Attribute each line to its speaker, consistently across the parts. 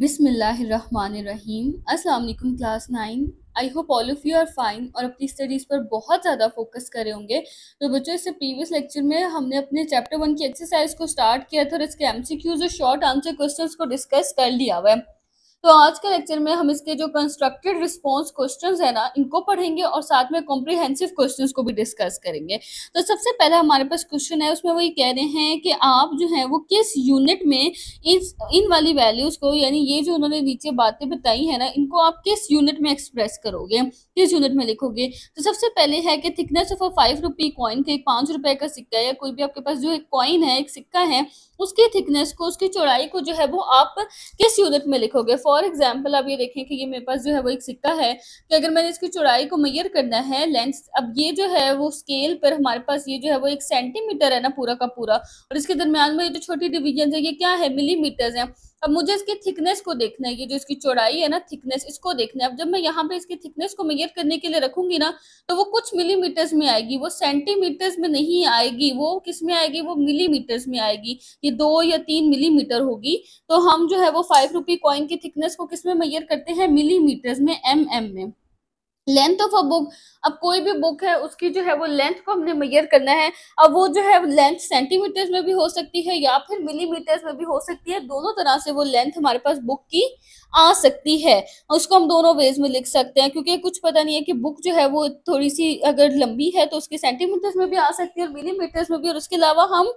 Speaker 1: बिस्मिल्लाहिर्रहमानिर्रहीम। अस्सलाम वालेकुम class 9। I hope all of you are fine और अपनी स्टडीज़ पर बहुत ज़्यादा फोकस करे होंगे। तो बच्चों, इससे प्रीवियस लेक्चर में हमने अपने चैप्टर 1 की एक्सरसाइज को स्टार्ट किया था और इसके एमसीक्यूज और शॉर्ट आंसर क्वेश्चंस को डिस्कस कर लिया हुआ है। तो आज के लेक्चर में हम इसके जो कंस्ट्रक्टेड रिस्पॉन्स क्वेश्चंस है ना, इनको पढ़ेंगे और साथ में कॉम्प्रिहेंसिव क्वेश्चंस को भी डिस्कस करेंगे। तो सबसे पहला हमारे पास क्वेश्चन है, उसमें वो ये कह रहे हैं कि आप जो है वो किस यूनिट में इन वाली वैल्यूज को, यानी ये जो उन्होंने नीचे बातें बताई है ना, इनको आप किस यूनिट में एक्सप्रेस करोगे, किस यूनिट में लिखोगे। तो सबसे पहले है कि thickness of a 5 rupee coin, के 5 रुपए का सिक्का है, कोई भी आपके पास जो एक कॉइन है, एक सिक्का है, उसकी थिकनेस को, उसकी चौड़ाई को जो है वो आप किस यूनिट में लिखोगे। फॉर एग्जाम्पल आप ये देखें कि ये मेरे पास जो है वो एक सिक्का है, कि अगर मैंने इसकी चौड़ाई को मेजर करना है, लेंथ, अब ये जो है वो स्केल पर हमारे पास ये जो है वो 1 सेंटीमीटर है ना पूरा का पूरा, और इसके दरमियान में ये जो छोटी डिवीजन है ये क्या है, मिलीमीटर्स है। अब मुझे इसकी थिकनेस को देखना है, ये जो इसकी चौड़ाई है ना, थिकनेस, इसको देखना है। अब जब मैं यहाँ पे इसकी थिकनेस को मेजर करने के लिए रखूंगी ना, तो वो कुछ मिलीमीटर्स में आएगी, वो सेंटीमीटर्स में नहीं आएगी, वो किस में आएगी, वो मिलीमीटर्स में आएगी। ये 2 या 3 मिलीमीटर होगी। तो हम जो है वो 5 रुपी कॉइन की थिकनेस को किस में मेजर करते हैं, मिलीमीटर्स में, में। लेंथ ऑफ अ बुक, अब कोई भी बुक है उसकी जो है वो लेंथ को हमने मेजर करना है। अब वो जो है लेंथ सेंटीमीटर्स में भी हो सकती है या फिर मिलीमीटर्स में भी हो सकती है, दोनों तरह से वो लेंथ हमारे पास बुक की आ सकती है। उसको हम दोनों वेज में लिख सकते हैं, क्योंकि कुछ पता नहीं है कि बुक जो है वो थोड़ी सी अगर लंबी है तो उसकी सेंटीमीटर्स में भी आ सकती है और मिलीमीटर्स में भी, और उसके अलावा हम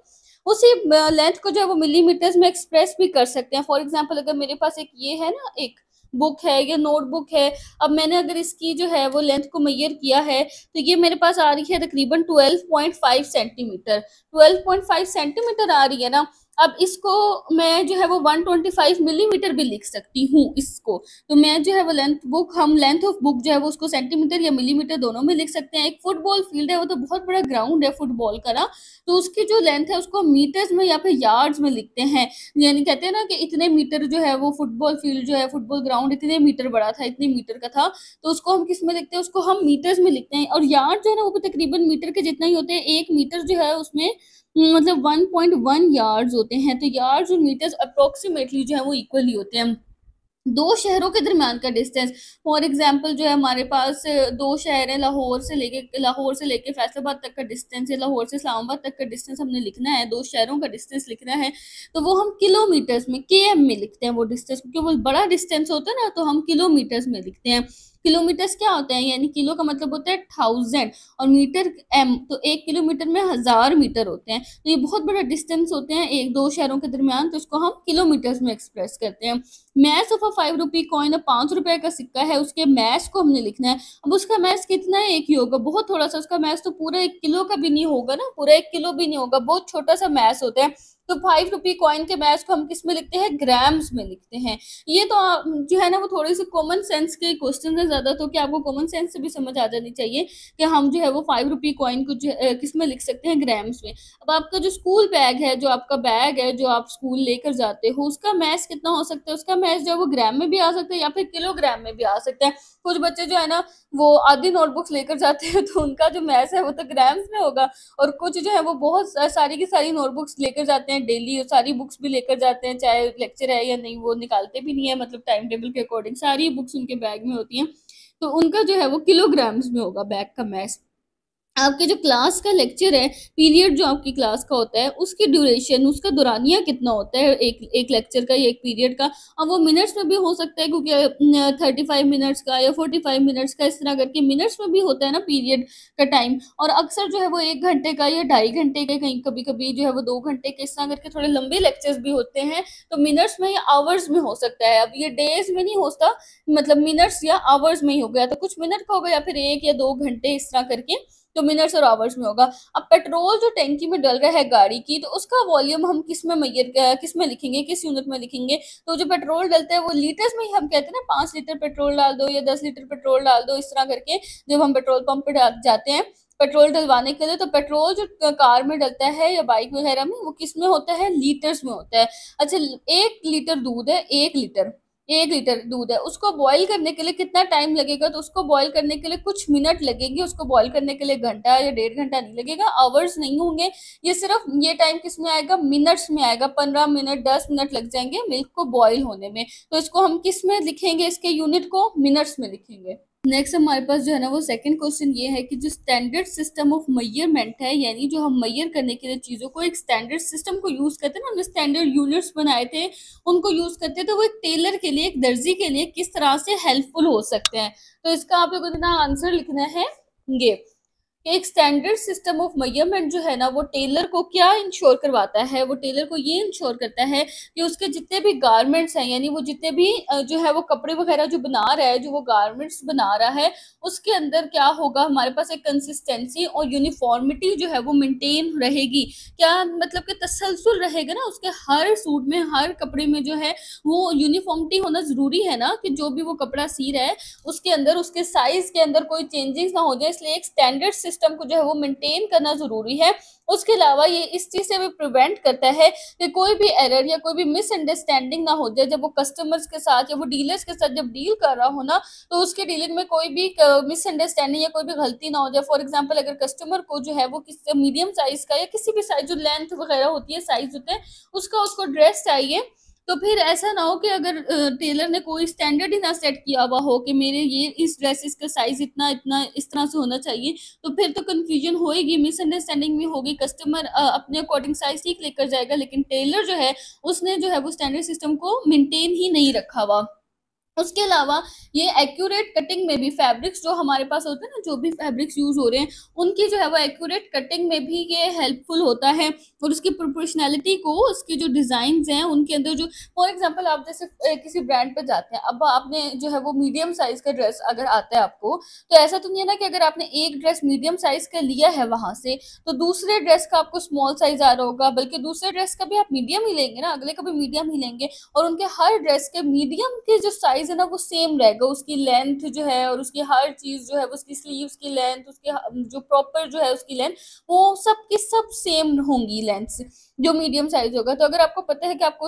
Speaker 1: उसी लेंथ को जो है वो मिलीमीटर्स में एक्सप्रेस भी कर सकते हैं। फॉर एग्जाम्पल अगर मेरे पास एक ये है ना, एक बुक है या नोटबुक है, अब मैंने अगर इसकी जो है वो लेंथ को मेजर किया है, तो ये मेरे पास आ रही है तकरीबन 12.5 सेंटीमीटर, 12.5 सेंटीमीटर आ रही है ना। अब इसको मैं जो है वो 125 मिलीमीटर भी लिख सकती हूँ इसको। तो मैं जो है वो हम लेंथ ऑफ बुक जो है वो उसको सेंटीमीटर या मिलीमीटर दोनों में लिख सकते हैं। एक फुटबॉल फील्ड है, वो तो बहुत बड़ा ग्राउंड है फुटबॉल का ना, तो उसकी जो लेंथ है उसको मीटर्स में या फिर यार्ड्स में लिखते हैं। यानी कहते हैं ना कि इतने मीटर जो है वो फुटबॉल फील्ड जो है, फुटबॉल ग्राउंड इतने मीटर बड़ा था, इतने मीटर का था, तो उसको हम किस में लिखते हैं, उसको हम मीटर्स में लिखते हैं। और यार्ड जो है ना वो भी तकरीबन मीटर के जितना ही होते हैं। 1 मीटर जो है उसमें मतलब 1.1 यार्ड्स होते हैं। तो यार्ड्स और मीटर्स अप्रोक्सीमेटली जो है वो इक्वली होते हैं। दो शहरों के दरमियान का डिस्टेंस, फॉर एग्जांपल जो है हमारे पास दो शहर हैं, लाहौर से लेके फैसलाबाद तक का डिस्टेंस है, लाहौर से इस्लामाबाद तक का डिस्टेंस हमने लिखना है, दो शहरों का डिस्टेंस लिखना है, तो वो हम किलोमीटर्स में, केएम में लिखते हैं वो डिस्टेंस, क्योंकि वो बड़ा डिस्टेंस होता है ना, तो हम किलोमीटर्स में लिखते हैं। किलोमीटर्स क्या होता है, यानी किलो का मतलब होता है 1000 और मीटर एम, तो 1 किलोमीटर में 1000 मीटर होते हैं। तो ये बहुत बड़ा डिस्टेंस होते हैं एक दो शहरों के दरमियान, तो इसको हम किलोमीटर्स में एक्सप्रेस करते हैं। Math of a 5 rupee coin, 5 रुपए का सिक्का है, उसके मैथ को हमने लिखना है। अब उसका मैथ कितना है, एक ही होगा, बहुत थोड़ा सा, उसका मैथ तो पूरा 1 किलो का भी नहीं होगा ना, पूरा 1 किलो भी नहीं होगा, बहुत छोटा सा मैथ होता है। तो 5 रुपी कॉइन के मैथ को हम किस में लिखते हैं, ग्राम्स में लिखते हैं। ये तो जो है ना वो थोड़ी सी कॉमन सेंस के क्वेश्चन है ज्यादा, तो कि आपको कॉमन सेंस से भी समझ आ जानी चाहिए कि हम जो है वो 5 रुपी कॉइन को किस में लिख सकते हैं, ग्राम्स में। अब आपका जो स्कूल बैग है, जो आपका बैग है जो आप स्कूल लेकर जाते हो, उसका मैथ कितना हो सकता है, उसका मैथ जो है वो ग्राम में भी आ सकता है या फिर किलोग्राम में भी आ सकता है। कुछ बच्चे जो है ना वो आधी नोटबुक्स लेकर जाते हैं, तो उनका जो मैथ है वो तो ग्राम्स में होगा, और कुछ जो है वो बहुत सारी की सारी नोटबुक्स लेकर जाते हैं डेली, और सारी बुक्स भी लेकर जाते हैं, चाहे लेक्चर है या नहीं, वो निकालते भी नहीं है, मतलब टाइम टेबल के अकॉर्डिंग सारी बुक्स उनके बैग में होती हैं, तो उनका जो है वो किलोग्राम्स में होगा बैग का मैथ। आपके जो क्लास का लेक्चर है, पीरियड जो आपकी क्लास का होता है, उसकी ड्यूरेशन, उसका दौरानिया कितना होता है एक एक लेक्चर का या एक पीरियड का। अब वो मिनट्स में भी हो सकता है, क्योंकि 35 मिनट्स का या 45 मिनट्स का, इस तरह करके मिनट्स में भी होता है ना पीरियड का टाइम। और अक्सर जो है वो 1 घंटे का या 2.5 घंटे का, कहीं कभी कभी जो है वो 2 घंटे के, इस तरह करके थोड़े लंबे लेक्चर्स भी होते हैं, तो मिनट्स में या आवर्स में हो सकता है। अब ये डेज में नहीं होता, मतलब मिनट्स या आवर्स में ही हो गया, तो कुछ मिनट का होगा या फिर 1 या 2 घंटे, इस तरह करके, तो मिनट्स और आवर्स में होगा। अब पेट्रोल जो टैंकी में डल रहा है गाड़ी की, तो उसका वॉल्यूम हम किस में लिखेंगे, किस यूनिट में लिखेंगे। तो जो पेट्रोल डलता है वो लीटर्स में ही हम कहते हैं ना, 5 लीटर पेट्रोल डाल दो या 10 लीटर पेट्रोल डाल दो, इस तरह करके जब हम पेट्रोल पंप पे जाते हैं पेट्रोल डलवाने के लिए, तो पेट्रोल जो कार में डलता है या बाइक वगैरह में, वो किस में होता है, लीटर्स में होता है। अच्छा, 1 लीटर दूध है, 1 लीटर, 1 लीटर दूध है, उसको बॉईल करने के लिए कितना टाइम लगेगा? तो उसको बॉईल करने के लिए कुछ मिनट लगेंगे, उसको बॉईल करने के लिए घंटा या 1.5 घंटा नहीं लगेगा, आवर्स नहीं होंगे। ये सिर्फ ये टाइम किस में आएगा? मिनट्स में आएगा। 15 मिनट 10 मिनट लग जाएंगे मिल्क को बॉईल होने में। तो इसको हम किस में लिखेंगे? इसके यूनिट को मिनट्स में लिखेंगे। नेक्स्ट हमारे पास जो है ना वो सेकंड क्वेश्चन ये है कि जो स्टैंडर्ड सिस्टम ऑफ मेजरमेंट है, यानी जो हम मेजर करने के लिए चीजों को एक स्टैंडर्ड सिस्टम को यूज करते हैं ना, हमने स्टैंडर्ड यूनिट्स बनाए थे उनको यूज करते हैं, तो वो एक टेलर के लिए, एक दर्जी के लिए किस तरह से हेल्पफुल हो सकते हैं। तो इसका आप लोगों ने आंसर लिखना है ये। एक स्टैंडर्ड सिस्टम ऑफ मेजरमेंट जो है ना वो टेलर को क्या इंश्योर करवाता है? वो टेलर को ये इंश्योर करता है कि उसके जितने भी गारमेंट्स हैं, यानी वो जितने भी जो है वो कपड़े वगैरह जो बना रहा है, जो वो गारमेंट्स बना रहा है, उसके अंदर क्या होगा? हमारे पास एक कंसिस्टेंसी और यूनिफॉर्मिटी जो है वो मेंटेन रहेगी। क्या मतलब कि तसलसल रहेगा ना उसके हर सूट में, हर कपड़े में जो है वो यूनिफॉर्मिटी होना जरूरी है ना, कि जो भी वो कपड़ा सी रहा है उसके अंदर, उसके साइज के अंदर कोई चेंजेस ना हो जाए, इसलिए एक स्टैंडर्ड सिस्टम को जो है वो मेंटेन करना जरूरी है। उसके अलावा ये इस चीज से भी प्रिवेंट करता है कि कोई भी एरर या कोई भी मिसअंडरस्टैंडिंग ना हो जाए, जब वो कस्टमर्स के साथ या वो डीलर्स के साथ जब डील कर रहा हो ना, तो उसके डीलिंग में कोई भी मिसअंडरस्टैंडिंग या कोई भी गलती ना हो जाए। फॉर एग्जाम्पल, अगर कस्टमर को जो है वो किसी मीडियम साइज का या किसी भी साइज जो लेंथ वगैरह होती है, साइज होते हैं उसका, उसको ड्रेस चाहिए, तो फिर ऐसा ना हो कि अगर टेलर ने कोई स्टैंडर्ड ही ना सेट किया हुआ हो कि मेरे ये इस ड्रेसेस का साइज इतना इतना इस तरह से होना चाहिए, तो फिर तो कंफ्यूजन होएगी, मिसअंडरस्टैंडिंग भी होगी। कस्टमर अपने अकॉर्डिंग साइज ठीक लेकर जाएगा, लेकिन टेलर जो है उसने जो है वो स्टैंडर्ड सिस्टम को मेंटेन ही नहीं रखा हुआ। उसके अलावा ये एक्यूरेट कटिंग में भी, फैब्रिक्स जो हमारे पास होते हैं ना, जो भी फैब्रिक्स यूज हो रहे हैं उनकी जो है वो एक्यूरेट कटिंग में भी ये हेल्पफुल होता है, और उसकी प्रोपोर्शनैलिटी को, उसके जो डिजाइन हैं उनके अंदर जो, फॉर एग्जांपल आप जैसे किसी ब्रांड पे जाते हैं, अब आपने जो है वो मीडियम साइज का ड्रेस अगर आता है आपको, तो ऐसा तो नहीं है ना कि अगर आपने एक ड्रेस मीडियम साइज का लिया है वहां से, तो दूसरे ड्रेस का आपको स्मॉल साइज आ रहा होगा, बल्कि दूसरे ड्रेस का भी आप मीडियम ही लेंगे ना, अगले का भी मीडियम ही लेंगे, और उनके हर ड्रेस के मीडियम के जो साइज है ना वो सेम रहेगा, उसकी लेंथ जो है और उसकी हर चीज जो है, उसकी स्लीव्स की लेंथ, उसकी जो प्रॉपर जो है उसकी लेंथ, वो सब की सब सेम होंगी लेंथ जो मीडियम साइज होगा। तो अगर आपको पता है कि आपको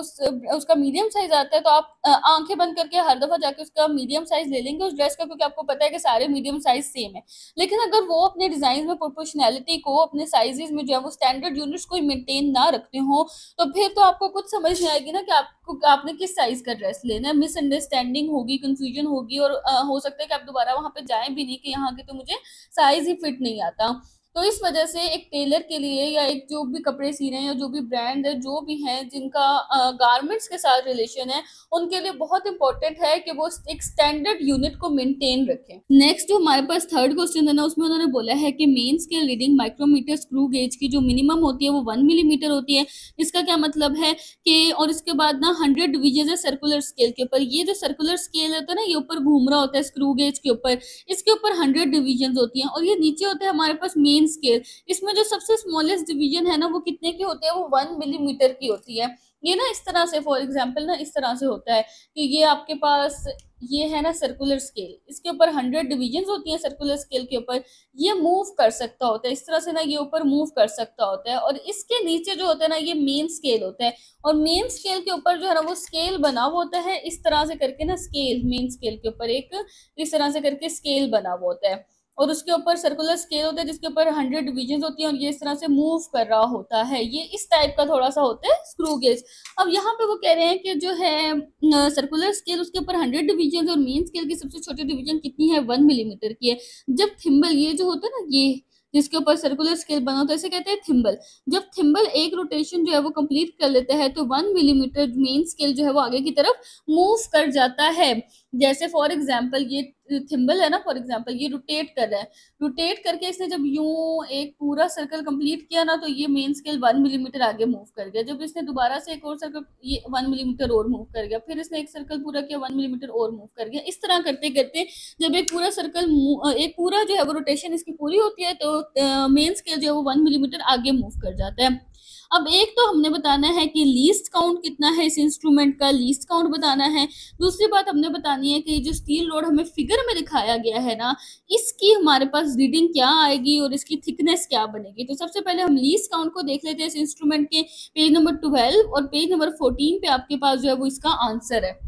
Speaker 1: उसका मीडियम साइज आता है, तो आप आंखें बंद करके हर दफा जाके उसका मीडियम साइज ले लेंगे उस ड्रेस का, क्योंकि आपको पता है कि सारे मीडियम साइज सेम है। लेकिन अगर वो अपने डिजाइन में प्रोपोर्शनैलिटी को, अपने साइजेस में जो है वो स्टैंडर्ड यूनिट्स को मेंटेन ना रखते हो, तो फिर तो आपको कुछ समझ नहीं आएगी ना कि आपको आपने किस साइज का ड्रेस लेना है। मिसअंडरस्टैंडिंग होगी, कंफ्यूजन होगी, और हो सकता है कि आप दोबारा वहां पे जाएं भी नहीं कि यहाँ के तो मुझे साइज ही फिट नहीं आता। तो इस वजह से एक टेलर के लिए, या एक जो भी कपड़े सी रहे हैं, या जो भी ब्रांड है, जो भी है जिनका गारमेंट्स के साथ रिलेशन है, उनके लिए बहुत इंपॉर्टेंट है कि वो एक स्टैंडर्ड यूनिट को मेंटेन रखें। नेक्स्ट जो हमारे पास थर्ड क्वेश्चन है ना, उसमें उन्होंने बोला है कि main scale reading micrometer screw gauge की जो मिनिमम होती है वो 1 मिलीमीटर होती है। इसका क्या मतलब है कि, और इसके बाद ना 100 डिवीजन है सर्कुलर स्केल के ऊपर। ये जो सर्कुलर स्केल होता है ना, ये ऊपर घूम रहा होता है स्क्रू गेज के ऊपर, इसके ऊपर 100 डिवीजन होती हैं, और ये नीचे होता है हमारे पास मेन स्केल। इसमें जो सबसे स्मॉलेस्ट डिवीजन है ना वो कितने की होती है? वो 1 मिलीमीटर की होती है। ये ना इस तरह से, फॉर एग्जाम्पल ना इस तरह से होता है कि ये आपके पास ये है ना सर्कुलर स्केल, इसके ऊपर 100 डिवीजन होती है सर्कुलर स्केल के ऊपर। ये मूव कर सकता होता है इस तरह से ना, ये ऊपर मूव कर सकता होता है, और इसके नीचे जो होता है ना ये मेन स्केल होता है, और मेन स्केल के ऊपर जो है ना वो स्केल बना हुआ होता है इस तरह से करके ना, स्केल मेन स्केल के ऊपर एक इस तरह से करके स्केल बना हुआ होता है, और उसके ऊपर सर्कुलर स्केल होता है जिसके ऊपर 100 डिवीजन होती हैं, और ये इस तरह से मूव कर रहा होता है। ये इस टाइप का थोड़ा सा होता है स्क्रू गेज। अब यहाँ पे वो कह रहे हैं कि जो है सर्कुलर स्केल, उसके ऊपर 100 डिवीजन, और मेन स्केल की सबसे छोटी डिवीजन कितनी है? 1 मिलीमीटर की है। जब थिम्बल, ये जो होता है ना, ये जिसके ऊपर सर्कुलर स्केल बना होता है, इसे कहते हैं थिम्बल। जब थिम्बल एक रोटेशन जो है वो कंप्लीट कर लेता है, तो 1 मिलीमीटर मेन स्केल जो है वो आगे की तरफ मूव कर जाता है। जैसे फॉर एग्जाम्पल ये थिम्बल है ना, फॉर एग्जाम्पल ये रोटेट कर रहा है, रोटेट करके इसने जब यूं एक पूरा सर्कल कंप्लीट किया ना, तो ये मेन स्केल 1 मिलीमीटर आगे मूव कर गया। जब इसने दोबारा से एक और सर्कल, ये 1 मिलीमीटर और मूव कर गया, फिर इसने एक सर्कल पूरा किया, 1 मिलीमीटर और मूव कर गया। इस तरह करते करते जब एक पूरा सर्कल, एक पूरा जो है वो रोटेशन इसकी पूरी होती है, तो मेन स्केल जो है वो 1 मिलीमीटर आगे मूव कर जाता है। अब एक तो हमने बताना है कि लीस्ट काउंट कितना है, इस इंस्ट्रूमेंट का लीस्ट काउंट बताना है। दूसरी बात हमने बतानी है कि जो स्टील रोड हमें फिगर में दिखाया गया है ना, इसकी हमारे पास रीडिंग क्या आएगी और इसकी थिकनेस क्या बनेगी। तो सबसे पहले हम लीस्ट काउंट को देख लेते हैं इस इंस्ट्रूमेंट के पेज नंबर 12 और पेज नंबर 14 पे आपके पास जो है वो इसका आंसर है।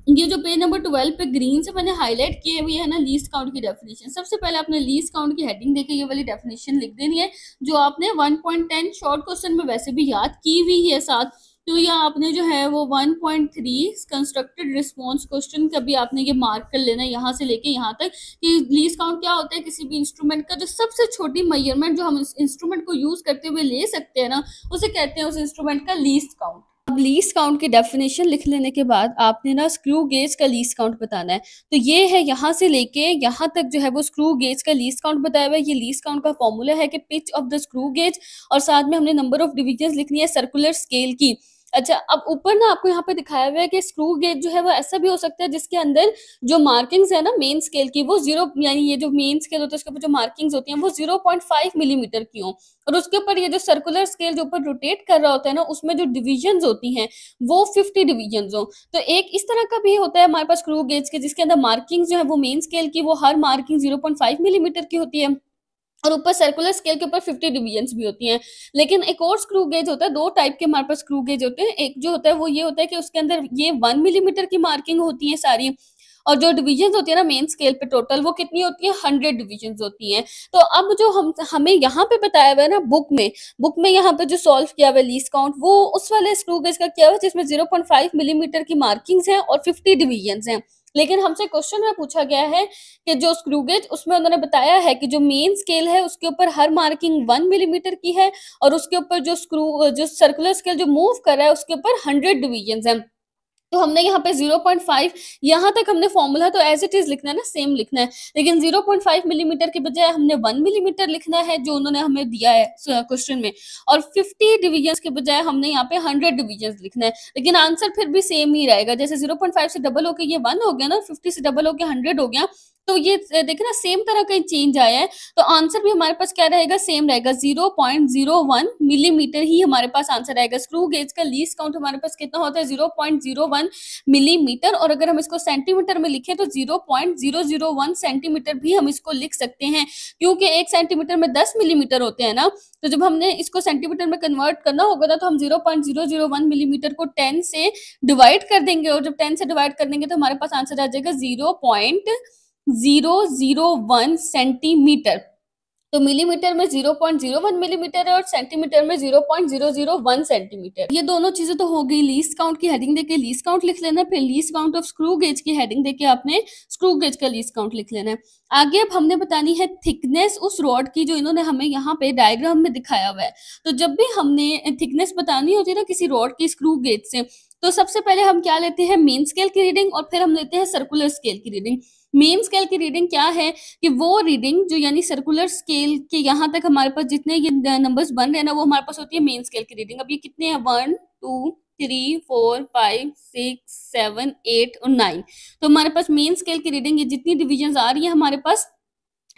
Speaker 1: ये जो पेज नंबर 12 पे ग्रीन से मैंने हाईलाइट किए हुई है ना लीस्ट काउंट की डेफिनेशन। सबसे पहले आपने लीस्ट काउंट की हेडिंग देके ये वाली डेफिनेशन लिख देनी है, जो आपने 1.10 शॉर्ट क्वेश्चन में वैसे भी याद की हुई है साथ। तो या आपने जो है वो 1.3 कंस्ट्रक्टेड रिस्पॉन्स क्वेश्चन का भी आपने ये मार्क कर लेना है यहाँ से लेके यहाँ तक, कि लीस्ट काउंट क्या होता है, किसी भी इंस्ट्रूमेंट का जो सबसे छोटी मेजरमेंट जो हम इस इंस्ट्रूमेंट को यूज करते हुए ले सकते हैं ना, उसे कहते हैं उस इंस्ट्रूमेंट का लीस्ट काउंट। अब लीस्ट काउंट की डेफिनेशन लिख लेने के बाद आपने ना स्क्रू गेज का लीस्ट काउंट बताना है। तो ये है यहाँ से लेके यहाँ तक जो है वो स्क्रू गेज का लीस्ट काउंट बताया हुआ है। ये लीस्ट काउंट का फॉर्मूला है कि pitch of the screw gauge, और साथ में हमने नंबर ऑफ डिविजन लिखनी है सर्कुलर स्केल की। अच्छा, अब ऊपर ना आपको यहाँ पे दिखाया हुआ है कि स्क्रू गेज जो है वो ऐसा भी हो सकता है जिसके अंदर जो मार्किंग्स है ना मेन स्केल की, वो 0, यानी ये जो मेन स्केल होता है उसके ऊपर जो मार्किंग्स होती हैं वो 0.5 मिलीमीटर की हो, और उसके ऊपर ये जो सर्कुलर स्केल जो ऊपर रोटेट कर रहा होता है ना, उसमें जो डिविजन्स होती हैं वो 50 डिविजन्स हो। तो एक इस तरह का भी होता है हमारे पास स्क्रू गेज के, जिसके अंदर मार्किंग्स जो है वो मेन स्केल की, वो हर मार्किंग 0.5 मिलीमीटर की होती है, और ऊपर सर्कुलर स्केल के ऊपर 50 डिवीजन्स भी होती हैं। लेकिन एक और स्क्रू गेज होता है, दो टाइप के हमारे पास स्क्रू गेज होते हैं। एक जो होता है वो ये होता है कि उसके अंदर ये 1 मिलीमीटर की मार्किंग होती है सारी, और जो डिवीजन्स होती है ना मेन स्केल पे टोटल, वो कितनी होती है, 100 डिवीजन्स होती हैं। तो अब जो हमें यहाँ पे बताया हुआ है ना बुक में यहाँ पे जो सॉल्व किया हुआ है लीस्ट काउंट, वो उस वाले स्क्रू गेज का किया हुआ है जिसमें 0.5 मिलीमीटर की मार्किंग्स हैं और 50 डिवीजन्स हैं। लेकिन हमसे क्वेश्चन में पूछा गया है कि जो स्क्रू गेज, उसमें उन्होंने बताया है कि जो मेन स्केल है उसके ऊपर हर मार्किंग 1 मिलीमीटर की है, और उसके ऊपर जो सर्कुलर स्केल जो मूव कर रहा है उसके ऊपर 100 डिवीजन्स हैं। तो हमने यहाँ पे 0.5, यहाँ तक हमने फॉर्मूला तो एज इट इज लिखना है ना, सेम लिखना है, लेकिन 0.5 मिलीमीटर के बजाय हमने 1 मिलीमीटर लिखना है जो उन्होंने हमें दिया है क्वेश्चन में, और 50 डिविजन्स के बजाय हमने यहाँ पे 100 डिविजन्स लिखना है। लेकिन आंसर फिर भी सेम ही रहेगा, जैसे 0.5 से डबल होके ये 1 हो गया ना, 50 से डबल होके 100 हो गया, तो ये देखे ना सेम तरह का चेंज आया है। तो आंसर भी हमारे पास क्या रहेगा, सेम रहेगा, 0.01 मिलीमीटर ही हमारे पास आंसर आएगा। स्क्रू गेज का लीस्ट काउंट हमारे पास कितना होता है, 0.01 मिलीमीटर, और अगर हम इसको सेंटीमीटर में लिखें तो 0.001 सेंटीमीटर भी हम इसको लिख सकते हैं, क्योंकि 1 सेंटीमीटर में 10 मिलीमीटर होते हैं ना। तो जब हमने इसको सेंटीमीटर में कन्वर्ट करना होगा ना, तो हम 0.001 मिलीमीटर को 10 से डिवाइड कर देंगे, और जब 10 से डिवाइड कर देंगे तो हमारे पास आंसर आ जाएगा 0.001 सेंटीमीटर। तो मिलीमीटर में 0.01 मिलीमीटर है और सेंटीमीटर में 0.001 सेंटीमीटर। ये दोनों चीजें तो हो गई लीस्ट काउंट की हेडिंग देके लीस्ट काउंट लिख लेना है, फिर least count of screw gauge की हेडिंग देके आपने स्क्रू गेज का लीस्ट काउंट लिख लेना है। आगे अब हमने बतानी है थिकनेस उस रॉड की जो इन्होंने हमें यहाँ पे डायग्राम में दिखाया हुआ है। तो जब भी हमने थिकनेस बतानी होती है ना किसी रॉड की स्क्रू गेज से, तो सबसे पहले हम क्या लेते हैं, मेन स्केल की रीडिंग, और फिर हम लेते हैं सर्कुलर स्केल की रीडिंग। मेन स्केल की रीडिंग क्या है कि वो रीडिंग जो यानी सर्कुलर स्केल के यहाँ तक हमारे पास जितने ये नंबर्स बन रहे हैं ना, वो हमारे पास होती है मेन स्केल की रीडिंग। अब ये कितने हैं, 1 2 3 4 5 6 7 8 और 9। तो हमारे पास मेन स्केल की रीडिंग ये जितनी डिविजन्स आ रही है हमारे पास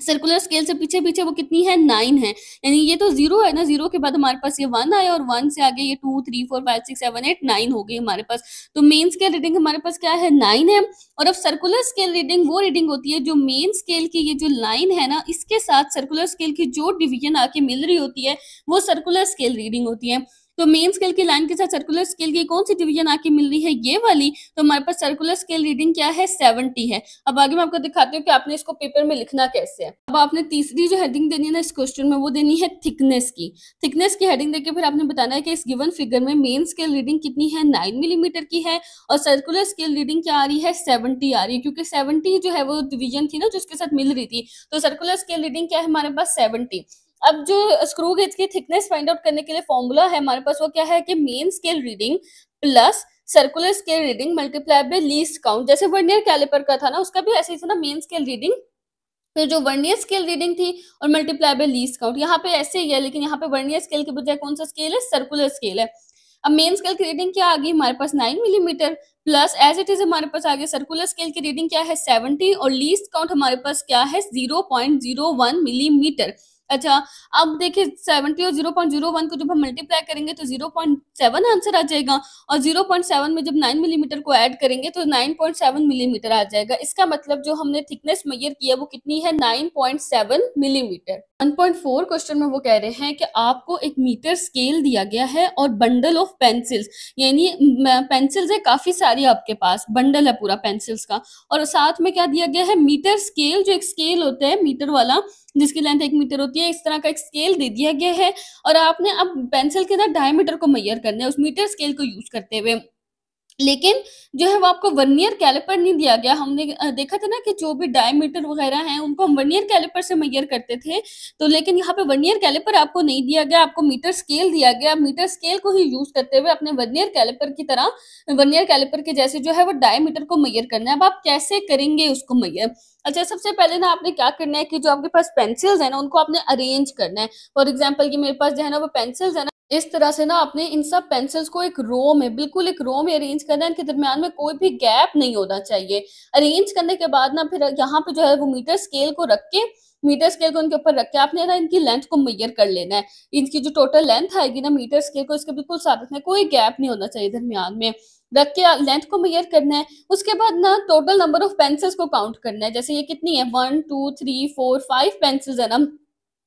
Speaker 1: सर्कुलर स्केल से पीछे पीछे, वो कितनी है, 9 है। यानी ये तो 0 है ना, 0 के बाद हमारे पास ये 1 आया, और 1 से आगे ये 2 3 4 5 6 7 8 9 हो गई हमारे पास। तो मेन स्केल रीडिंग हमारे पास क्या है, 9 है। और अब सर्कुलर स्केल रीडिंग वो रीडिंग होती है जो मेन स्केल की ये जो लाइन है ना, इसके साथ सर्कुलर स्केल की जो डिवीजन आके मिल रही होती है वो सर्कुलर स्केल रीडिंग होती है। तो मेन स्केल की लाइन के साथ सर्कुलर स्केल की कौन सी डिवीजन आके मिल रही है, ये वाली। तो हमारे पास सर्कुलर स्केल रीडिंग क्या है, 70 है। अब आगे मैं आपको दिखाती हूँ कि आपने इसको पेपर में लिखना कैसे है। अब आपने तीसरी जो हेडिंग देनी है ना इस क्वेश्चन में, वो देनी है थिकनेस की। थिकनेस की हेडिंग देके फिर आपने बताना है कि इस गिवन फिगर में मेन स्केल रीडिंग कितनी है, 9 मिलीमीटर की है, और सर्कुलर स्केल रीडिंग क्या आ रही है, 70 आ रही है, क्योंकि 70 जो है वो डिवीजन थी ना जो उसके साथ मिल रही थी। तो सर्कुलर स्केल रीडिंग क्या है हमारे पास, 70। अब जो स्क्रू गेज की थिकनेस फाइंड आउट करने के लिए फॉर्मूला है हमारे पास, वो क्या है कि main scale reading plus circular scale reading multiply by least count. जैसे वर्नियर कैलिपर का था ना, उसका भी ऐसे ही था ना, मेन स्केल रीडिंग फिर जो वर्नियर स्केल रीडिंग थी और मल्टीप्लाई बाय लीस्ट काउंट। यहाँ पे ऐसे ही है, लेकिन यहाँ पे वर्नियर स्केल के बजाय कौन सा स्केल है, सर्कुलर स्केल है। अब मेन स्केल की रीडिंग क्या आ गई हमारे पास, 9 millimetre, plus as it is हमारे पास आगे सर्कुलर स्केल की रीडिंग क्या है, 70, और लीस्ट काउंट हमारे पास क्या है, 0.01 मिलीमीटर। अच्छा, अब देखिए 70 और 0.01 को जब हम मल्टीप्लाई करेंगे तो 0.7 आंसर आ जाएगा, और 0.7 में जब 9 मिलीमीटर को ऐड करेंगे तो 9.7 मिलीमीटर आ जाएगा। इसका मतलब जो हमने थिकनेस मेजर किया वो कितनी है, 9.7 मिलीमीटर। 1.4 क्वेश्चन में वो कह रहे हैं कि आपको एक मीटर स्केल दिया गया है और बंडल ऑफ पेंसिल्स, यानी पेंसिल्स है काफी सारी आपके पास, बंडल है पूरा पेंसिल्स का, और साथ में क्या दिया गया है, मीटर स्केल, जो एक स्केल होता है मीटर वाला जिसकी लेंथ 1 मीटर होती है, इस तरह का एक स्केल दे दिया गया है, और आपने अब पेंसिल के ना डायमीटर को मेजर करना है उस मीटर स्केल को यूज करते हुए। लेकिन जो है वो आपको वर्नियर कैलिपर नहीं दिया गया। हमने देखा था ना कि जो भी डायमीटर वगैरह हैं उनको हम वर्नियर कैलिपर से मेजर करते थे, तो लेकिन यहाँ पे वर्नियर कैलिपर आपको नहीं दिया गया, आपको मीटर स्केल दिया गया। मीटर स्केल को ही यूज करते हुए अपने वर्नियर कैलिपर की तरह, वर्नियर कैलिपर के जैसे जो है वो डायमीटर को मेजर करना है। अब आप कैसे करेंगे उसको मेजर? अच्छा, सबसे पहले ना आपने क्या करना है कि जो आपके पास पेंसिल्स है ना उनको आपने अरेंज करना है। फॉर एग्जाम्पल कि मेरे पास जो है ना वो पेंसिल्स है ना, इस तरह से ना आपने इन सब पेंसिल्स को एक रो में, बिल्कुल एक रो में अरेंज करना है, इनके दरमियान में कोई भी गैप नहीं होना चाहिए। अरेंज करने के बाद ना फिर यहाँ पे जो है वो मीटर स्केल को रख के, मीटर स्केल को इनके ऊपर रख के आपने ना इनकी लेंथ को मेजर कर लेना है। इनकी जो टोटल लेंथ आएगी ना मीटर स्केल को इसके बिल्कुल साथ रखना है, कोई गैप नहीं होना चाहिए दरमियान में, रख के लेंथ को मेजर करना है। उसके बाद ना टोटल नंबर ऑफ पेंसिल्स को काउंट करना है, जैसे ये कितनी है, 1 2 3 4 5 पेंसिल्स है ना।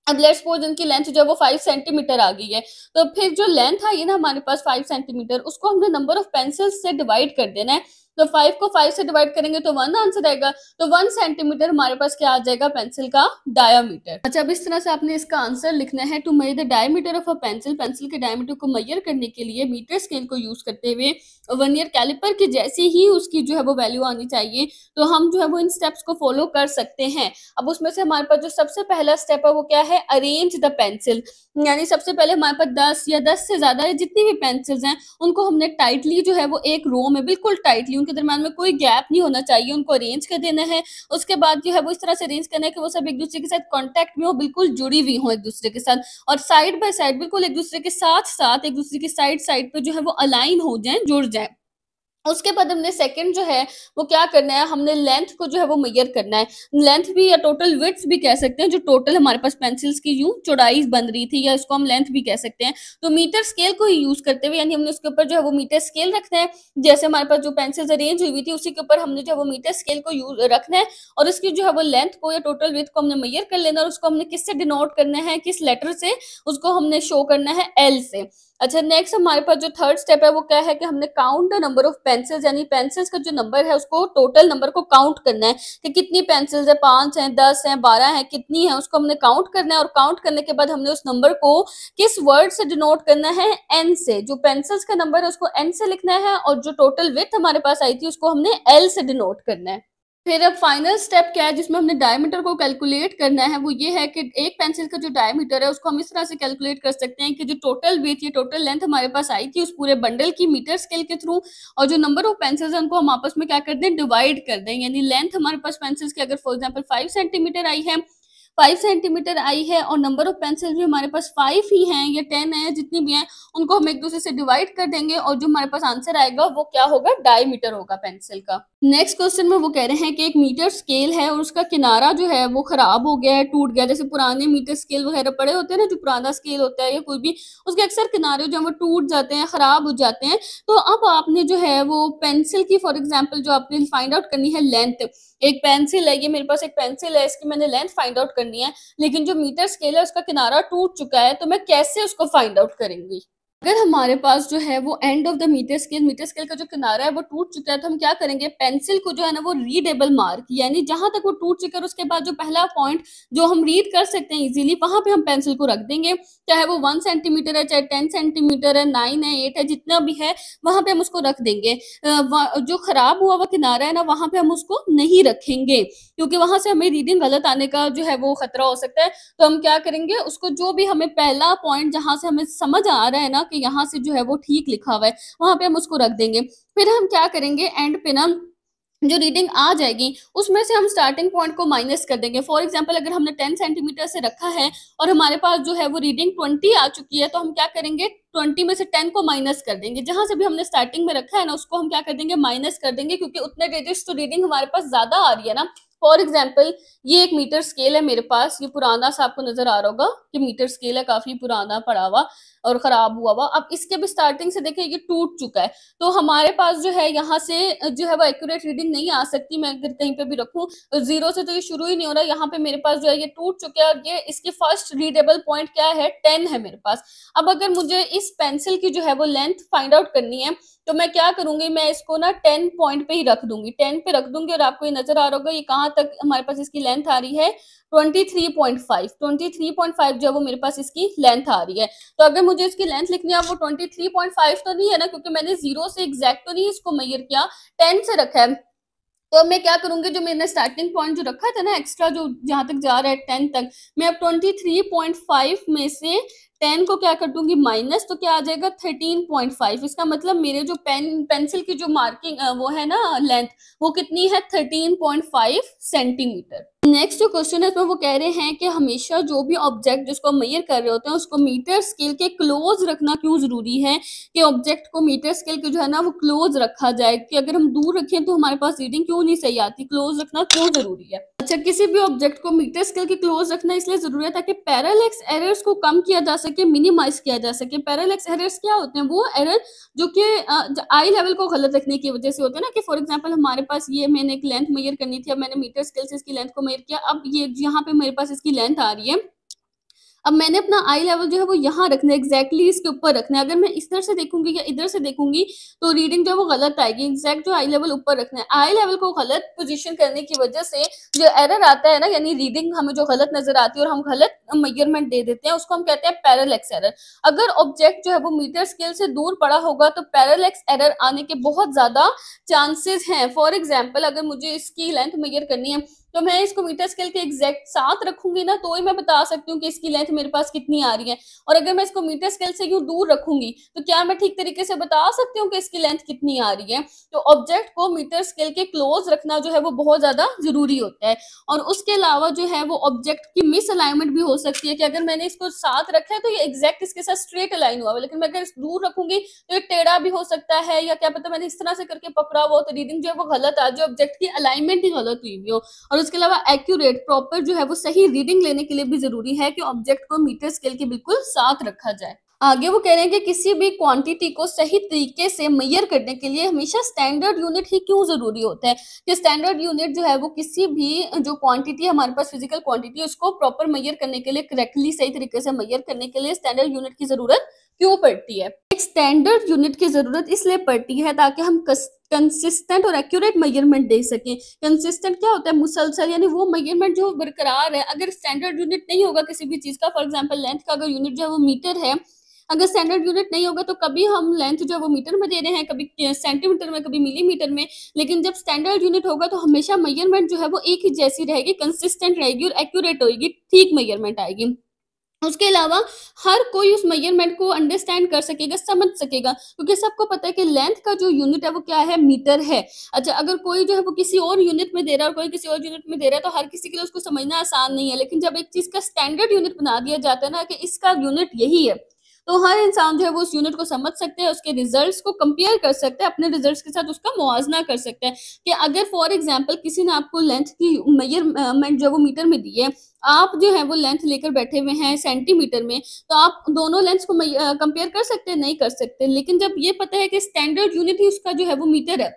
Speaker 1: अब लेट्स सपोज इनकी लेंथ जो है वो 5 सेंटीमीटर आ गई है, तो फिर जो लेंथ आई है ना हमारे पास 5 सेंटीमीटर, उसको हमने नंबर ऑफ पेंसिल्स से डिवाइड कर देना है। तो 5 को 5 से डिवाइड करेंगे तो 1 आंसर आएगा, तो 1 सेंटीमीटर हमारे पास क्या आ जाएगा, पेंसिल का डायामीटर। अच्छा, अब इस तरह से आपने इसका आंसर लिखना है। To measure the diameter of a pencil, pencil के डायमीटर को मेजर करने के लिए मीटर स्केल को यूज करते हुए वर्नियर कैलिपर की जैसे ही उसकी जो है वो वैल्यू आनी चाहिए, तो हम जो है वो इन स्टेप्स को फॉलो कर सकते हैं। अब उसमें से हमारे पास जो सबसे पहला स्टेप है वो क्या है, अरेंज द पेंसिल, यानी सबसे पहले हमारे पास 10 या 10 से ज्यादा जितनी भी पेंसिल्स हैं उनको हमने टाइटली जो है वो एक रो में, बिल्कुल टाइटली, उनके दरम्यान में कोई गैप नहीं होना चाहिए, उनको अरेंज कर देना है। उसके बाद जो है वो इस तरह से अरेंज करना है कि वो सब एक दूसरे के साथ कॉन्टेक्ट में हो, बिल्कुल जुड़ी हुई हो एक दूसरे के साथ, और साइड बाय साइड बिल्कुल एक दूसरे के साथ साथ एक दूसरे की साइड साइड पे जो है वो अलाइन हो जाए, जुड़ जाए। उसके बाद हमने सेकंड जो है वो क्या करना है, हमने लेंथ को जो है वो मेजर करना है। लेंथ भी या टोटल विड्थ भी कह सकते हैं, जो टोटल हमारे पास पेंसिल्स की यूं चौड़ाई बन रही थी, या इसको हम लेंथ भी कह सकते हैं। तो मीटर स्केल को ही यूज करते हुए, यानी हमने उसके ऊपर जो है वो मीटर स्केल रखना है, जैसे हमारे पास जो पेंसिल्स अरेंज हुई थी उसी के ऊपर हमने जो है वो मीटर स्केल को यूज रखना है, और उसकी जो है वो लेंथ को या टोटल विड्थ को हमने मेजर कर लेना, और उसको हमने किससे डिनोट करना है, किस लेटर से, उसको हमने शो करना है एल से। अच्छा, नेक्स्ट हमारे पास जो थर्ड स्टेप है वो क्या है कि हमने count the number of pencils, यानी पेंसिल्स का जो नंबर है उसको, टोटल नंबर को काउंट करना है कि कितनी पेंसिल्स है, 5 है, 10 है, 12 है, कितनी है, उसको हमने काउंट करना है। और काउंट करने के बाद हमने उस नंबर को किस वर्ड से डिनोट करना है, एन से। जो पेंसिल्स का नंबर है उसको एन से लिखना है, और जो टोटल विड्थ हमारे पास आई थी उसको हमने एल से डिनोट करना है। फिर अब फाइनल स्टेप क्या है जिसमें हमने डायमीटर को कैलकुलेट करना है, वो ये है कि एक पेंसिल का जो डायमीटर है उसको हम इस तरह से कैलकुलेट कर सकते हैं कि जो टोटल वेट या टोटल लेंथ हमारे पास आई थी उस पूरे बंडल की मीटर स्केल के थ्रू, और जो नंबर ऑफ पेंसिल्स है उनको हम आपस में क्या कर दें, डिवाइड कर दें। यानी लेंथ हमारे पास पेंसिल्स की अगर फॉर एग्जाम्पल 5 सेंटीमीटर आई है, 5 सेंटीमीटर आई है, और नंबर ऑफ पेंसिल भी हमारे पास 5 ही हैं या 10 है, जितनी भी हैं उनको हम एक दूसरे से डिवाइड कर देंगे, और जो हमारे पास आंसर आएगा वो क्या होगा, डायमीटर होगा पेंसिल का। नेक्स्ट क्वेश्चन में वो कह रहे हैं कि एक मीटर स्केल है और उसका किनारा जो है वो खराब हो गया है, टूट गया। जैसे पुराने मीटर स्केल वगैरह पड़े होते हैं ना, जो पुराना स्केल होता है या कोई भी, उसके अक्सर किनारे जो है वो टूट जाते हैं, खराब हो जाते हैं। तो अब आपने जो है वो पेंसिल की फॉर एग्जाम्पल जो आपने फाइंड आउट करनी है लेंथ, एक पेंसिल है, ये मेरे पास एक पेंसिल है, इसकी मैंने लेंथ फाइंड आउट करनी है, लेकिन जो मीटर स्केल है उसका किनारा टूट चुका है, तो मैं कैसे उसको फाइंड आउट करेंगी? अगर हमारे पास जो है वो end of the metre scale का जो किनारा है वो टूट चुका है, तो हम क्या करेंगे, पेंसिल को जो है ना वो रीडेबल मार्क, यानी जहां तक वो टूट चुका है उसके बाद जो पहला पॉइंट जो हम रीड कर सकते हैं इजीली, वहां पे हम पेंसिल को रख देंगे। चाहे वो 1 सेंटीमीटर है, चाहे 10 सेंटीमीटर है, 9 है, 8 है, जितना भी है वहां पे हम उसको रख देंगे। जो खराब हुआ हुआ किनारा है ना वहां पे हम उसको नहीं रखेंगे, क्योंकि वहां से हमें रीडिंग गलत आने का जो है वो खतरा हो सकता है। तो हम क्या करेंगे, उसको जो भी हमें पहला पॉइंट जहां से हमें समझ आ रहा है ना कि यहाँ से जो है वो ठीक लिखा हुआ है, वहां पे हम उसको रख देंगे। फिर हम क्या करेंगे, एंड पे ना जो रीडिंग आ जाएगी उसमें से हम स्टार्टिंग पॉइंट को माइनस कर देंगे। फॉर एग्जांपल अगर हमने 10 सेंटीमीटर से रखा है और हमारे पास जो है वो रीडिंग 20 आ चुकी है, तो हम क्या करेंगे, 20 में से 10 को माइनस कर देंगे। जहां से भी हमने स्टार्टिंग में रखा है ना उसको हम क्या कर देंगे, माइनस कर देंगे, क्योंकि उतने डिजिट्स तो रीडिंग हमारे पास ज्यादा आ रही है ना, फॉर एग्जाम्पल ये एक मीटर स्केल है मेरे पास, ये पुराना सा आपको नजर आ रहा होगा कि मीटर स्केल है, काफी पुराना पड़ा हुआ और खराब हुआ हुआ। अब इसके भी स्टार्टिंग से देखें ये टूट चुका है, तो हमारे पास जो है यहाँ से जो है वो एक्यूरेट रीडिंग नहीं आ सकती। मैं अगर कहीं पे भी रखूं जीरो से तो ये शुरू ही नहीं हो रहा, यहाँ पे मेरे पास जो है ये टूट चुका है और ये इसकी फर्स्ट रीडेबल पॉइंट क्या है, 10 है मेरे पास। अब अगर मुझे इस पेंसिल की जो है वो लेंथ फाइंड आउट करनी है तो मैं क्या करूंगी, मैं इसको ना 10 पॉइंट पे ही रख दूंगी, 10 पे रख दूंगी और आपको ये नजर आ रहा होगा ये कहाँ तक हमारे पास इसकी लेंथ आ रही है, 23.5। 23.5 जो है वो मेरे पास इसकी लेंथ आ रही है। तो अगर मुझे इसकी लेंथ लिखनी है, वो 23.5 तो नहीं है ना, क्योंकि मैंने जीरो से एग्जैक्ट तो नहीं इसको मेजर किया, 10 से रखा है। तो मैं क्या करूंगी, जो मैंने स्टार्टिंग पॉइंट जो रखा था ना एक्स्ट्रा, जो जहां तक जा रहा है 10 तक, मैं अब 23.5 में से 10 को क्या कर दूंगी माइनस, तो क्या आ जाएगा 13.5। इसका मतलब मेरे जो पेंसिल की जो मार्किंग वो है ना लेंथ, वो कितनी है, 13.5 सेंटीमीटर। नेक्स्ट जो क्वेश्चन है उसमें वो कह रहे हैं कि हमेशा जो भी ऑब्जेक्ट जिसको मेजर कर रहे होते हैं उसको मीटर स्केल के क्लोज रखना क्यों जरूरी है, कि ऑब्जेक्ट को मीटर स्केल के जो है ना वो क्लोज रखा जाए, कि अगर हम दूर रखें तो हमारे पास रीडिंग क्यों नहीं सही आती, क्लोज रखना क्यों जरूरी है। अच्छा, किसी भी ऑब्जेक्ट को मीटर स्केल के क्लोज रखना इसलिए जरूरी है ताकि पैरालेक्स एरर्स को कम किया जा सके, मिनिमाइज किया जा सके। पैरालेक्स एरर्स क्या होते हैं, वो एरर जो कि आई लेवल को गलत रखने की वजह से होते हैं ना, कि फॉर एग्जांपल हमारे पास ये मैंने एक लेंथ मेजर करनी थी, अब मैंने मीटर स्केल से इसकी लेंथ को मेजर किया, अब ये यहाँ पे मेरे पास इसकी लेंथ आ रही है, अब मैंने अपना आई लेवल जो है वो यहाँ रखना है, एग्जैक्टली इसके ऊपर रखना है। अगर मैं इधर से देखूंगी या इधर से देखूंगी तो रीडिंग जो है वो गलत आएगी। एग्जैक्ट जो आई लेवल ऊपर रखना है, आई लेवल को गलत पोजीशन करने की वजह से जो एरर आता है ना, यानी रीडिंग हमें जो गलत नजर आती है और हम गलत मेजरमेंट दे देते हैं, उसको हम कहते हैं पैरालेक्स एरर। अगर ऑब्जेक्ट जो है वो मीटर स्केल से दूर पड़ा होगा तो पैरालेक्स एरर आने के बहुत ज्यादा चांसेस हैं। फॉर एग्जाम्पल अगर मुझे इसकी लेंथ मेजर करनी है तो मैं इसको मीटर स्केल के एग्जैक्ट साथ रखूंगी ना, तो ही मैं बता सकती हूँ कि इसकी लेंथ मेरे पास कितनी आ रही है। और अगर मैं इसको मीटर स्केल से यूं दूर रखूंगी तो क्या मैं ठीक तरीके से बता सकती हूँ कि इसकी लेंथ कितनी आ रही है। तो ऑब्जेक्ट को मीटर स्केल के क्लोज रखना जो है वो बहुत ज्यादा जरूरी होता है। और उसके अलावा जो है वो ऑब्जेक्ट की मिस अलाइनमेंट भी हो सकती है, कि अगर मैंने इसको साथ रखा है तो ये एग्जैक्ट इसके साथ स्ट्रेट अलाइन हुआ है, लेकिन मैं अगर इस दूर रखूंगी तो ये टेढ़ा भी हो सकता है, या क्या पता मैंने इस तरह से करके पकड़ा हुआ तो रीडिंग जो है वो गलत आ जाए, ऑब्जेक्ट की अलाइनमेंट ही गलत हुई भी हो। और उसके अलावा एक्यूरेट प्रॉपर जो है वो सही रीडिंग लेने के लिए भी जरूरी है कि ऑब्जेक्ट को मीटर स्केल के बिल्कुल साथ रखा जाए। आगे वो कह रहे हैं कि किसी भी क्वांटिटी को सही तरीके से मेजर करने के लिए हमेशा स्टैंडर्ड यूनिट ही क्यों जरूरी होता है, कि स्टैंडर्ड यूनिट जो है वो किसी भी जो क्वांटिटी हमारे पास फिजिकल क्वांटिटी उसको प्रॉपर मेजर करने के लिए, करेक्टली सही तरीके से मेजर करने के लिए स्टैंडर्ड यूनिट की जरूरत क्यों पड़ती है। एक स्टैंडर्ड यूनिट की जरूरत इसलिए पड़ती है ताकि हम कंसिस्टेंट और एक्यूरेट मेजरमेंट दे सकें। कंसिस्टेंट क्या होता है, मुसलसल, यानी वो मेजरमेंट जो बरकरार है। अगर स्टैंडर्ड यूनिट नहीं होगा किसी भी चीज का, फॉर एग्जांपल लेंथ का अगर यूनिट जो है वो मीटर है, अगर स्टैंडर्ड यूनिट नहीं होगा तो कभी हम लेंथ जो है वो मीटर में दे रहे हैं, कभी सेंटीमीटर में, कभी मिलीमीटर में। लेकिन जब स्टैंडर्ड यूनिट होगा तो हमेशा मेजरमेंट जो है वो एक ही जैसी रहेगी, कंसिस्टेंट रहेगी और एक्यूरेट होगी, ठीक मेजरमेंट आएगी। उसके अलावा हर कोई उस मेजरमेंट को अंडरस्टैंड कर सकेगा, समझ सकेगा, क्योंकि सबको पता है कि लेंथ का जो यूनिट है वो क्या है, मीटर है। अच्छा, अगर कोई जो है वो किसी और यूनिट में दे रहा है और कोई किसी और यूनिट में दे रहा है तो हर किसी के लिए उसको समझना आसान नहीं है। लेकिन जब एक चीज का स्टैंडर्ड यूनिट बना दिया जाता है ना कि इसका यूनिट यही है, तो हर इंसान जो है वो उस यूनिट को समझ सकते हैं, उसके रिजल्ट्स को कंपेयर कर सकते हैं, अपने रिजल्ट्स के साथ उसका मुआवजा कर सकते हैं। कि अगर फॉर एग्जांपल किसी ने आपको लेंथ की मेजरमेंट जो वो मीटर में दी है, आप जो है वो लेंथ लेकर बैठे हुए हैं सेंटीमीटर में, तो आप दोनों लेंथ्स को कंपेयर कर सकते हैं, नहीं कर सकते। लेकिन जब ये पता है कि स्टैंडर्ड यूनिट ही उसका जो है वो मीटर है,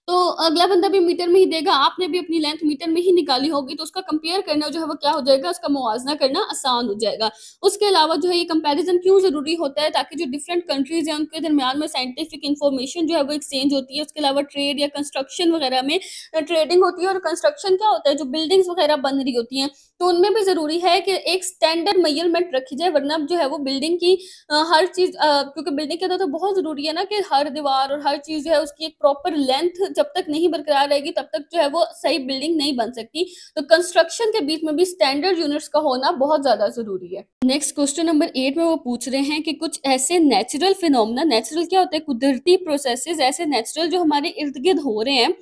Speaker 1: तो अगला बंदा भी मीटर में ही देगा, आपने भी अपनी लेंथ मीटर में ही निकाली होगी, तो उसका कंपेयर करना जो है वो क्या हो जाएगा, उसका मुआवजा करना आसान हो जाएगा। उसके अलावा जो है ये कंपैरिजन क्यों जरूरी होता है, ताकि जो डिफरेंट कंट्रीज हैं उनके दरमियान में साइंटिफिक इंफॉर्मेशन जो है वो एक्सचेंज होती है। उसके अलावा ट्रेड या कंस्ट्रक्शन वगैरह में ट्रेडिंग होती है, और कंस्ट्रक्शन क्या होता है, जो बिल्डिंग्स वगैरह बन रही होती हैं, तो उनमें भी जरूरी है कि एक स्टैंडर्ड मेजरमेंट रखी जाए, वरना जो है वो बिल्डिंग की हर चीज, क्योंकि बिल्डिंग के अंदर तो बहुत जरूरी है ना कि हर दीवार और हर चीज जो है उसकी एक प्रॉपर लेंथ जब तक नहीं बरकरार रहेगी तब तक जो है वो सही बिल्डिंग नहीं बन सकती। तो कंस्ट्रक्शन के बीच में भी स्टैंडर्ड यूनिट्स का होना बहुत ज्यादा जरूरी है। नेक्स्ट क्वेश्चन नंबर 8 में वो पूछ रहे हैं कि कुछ ऐसे नेचुरल फिनोमेना, नेचुरल क्या होता है, कुदरती प्रोसेसेस, ऐसे नेचुरल जो हमारे इर्द गिर्द हो रहे हैं,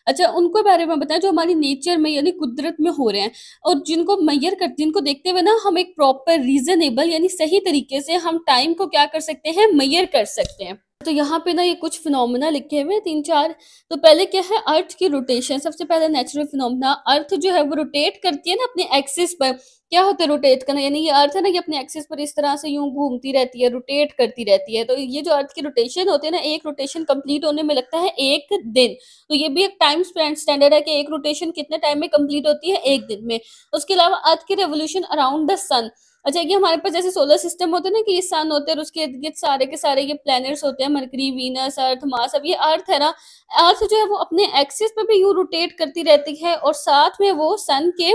Speaker 1: अच्छा उनको बारे में बताएं जो हमारी नेचर में यानी कुदरत में हो रहे हैं, और जिनको देखते हुए ना हम एक प्रॉपर रीजनेबल यानी सही तरीके से हम टाइम को क्या कर सकते हैं, मेजर कर सकते हैं। तो यहाँ पे ना ये कुछ फिनोमेना लिखे हुए हैं 3-4। तो पहले क्या है, अर्थ की रोटेशन। सबसे पहले नेचुरल फिनोमेना, अर्थ जो है वो रोटेट करती है ना अपने एक्सिस पर। क्या होता है रोटेट करना, यानी ये अर्थ है ना, ये अपने एक्सिस पर इस तरह से यूं घूमती रहती है, रोटेट करती रहती है। तो ये जो अर्थ की रोटेशन होती है ना, एक रोटेशन कंप्लीट होने में लगता है 1 दिन। तो ये भी एक टाइम स्टैंडर्ड है कि एक रोटेशन कितने टाइम में कंप्लीट होती है, 1 दिन में। उसके अलावा अर्थ की रेवोल्यूशन अराउंड द सन। अच्छा, ये हमारे पास जैसे सोलर सिस्टम होते हैं ना, कि ये सन होते हैं और उसके इर्द गिर्द सारे के सारे ये प्लैनेट्स होते हैं, मरकरी, वीनस, अर्थ, मार्स। अब ये अर्थ है ना, अर्थ जो है वो अपने एक्सिस पे भी यूं रोटेट करती रहती है और साथ में वो सन के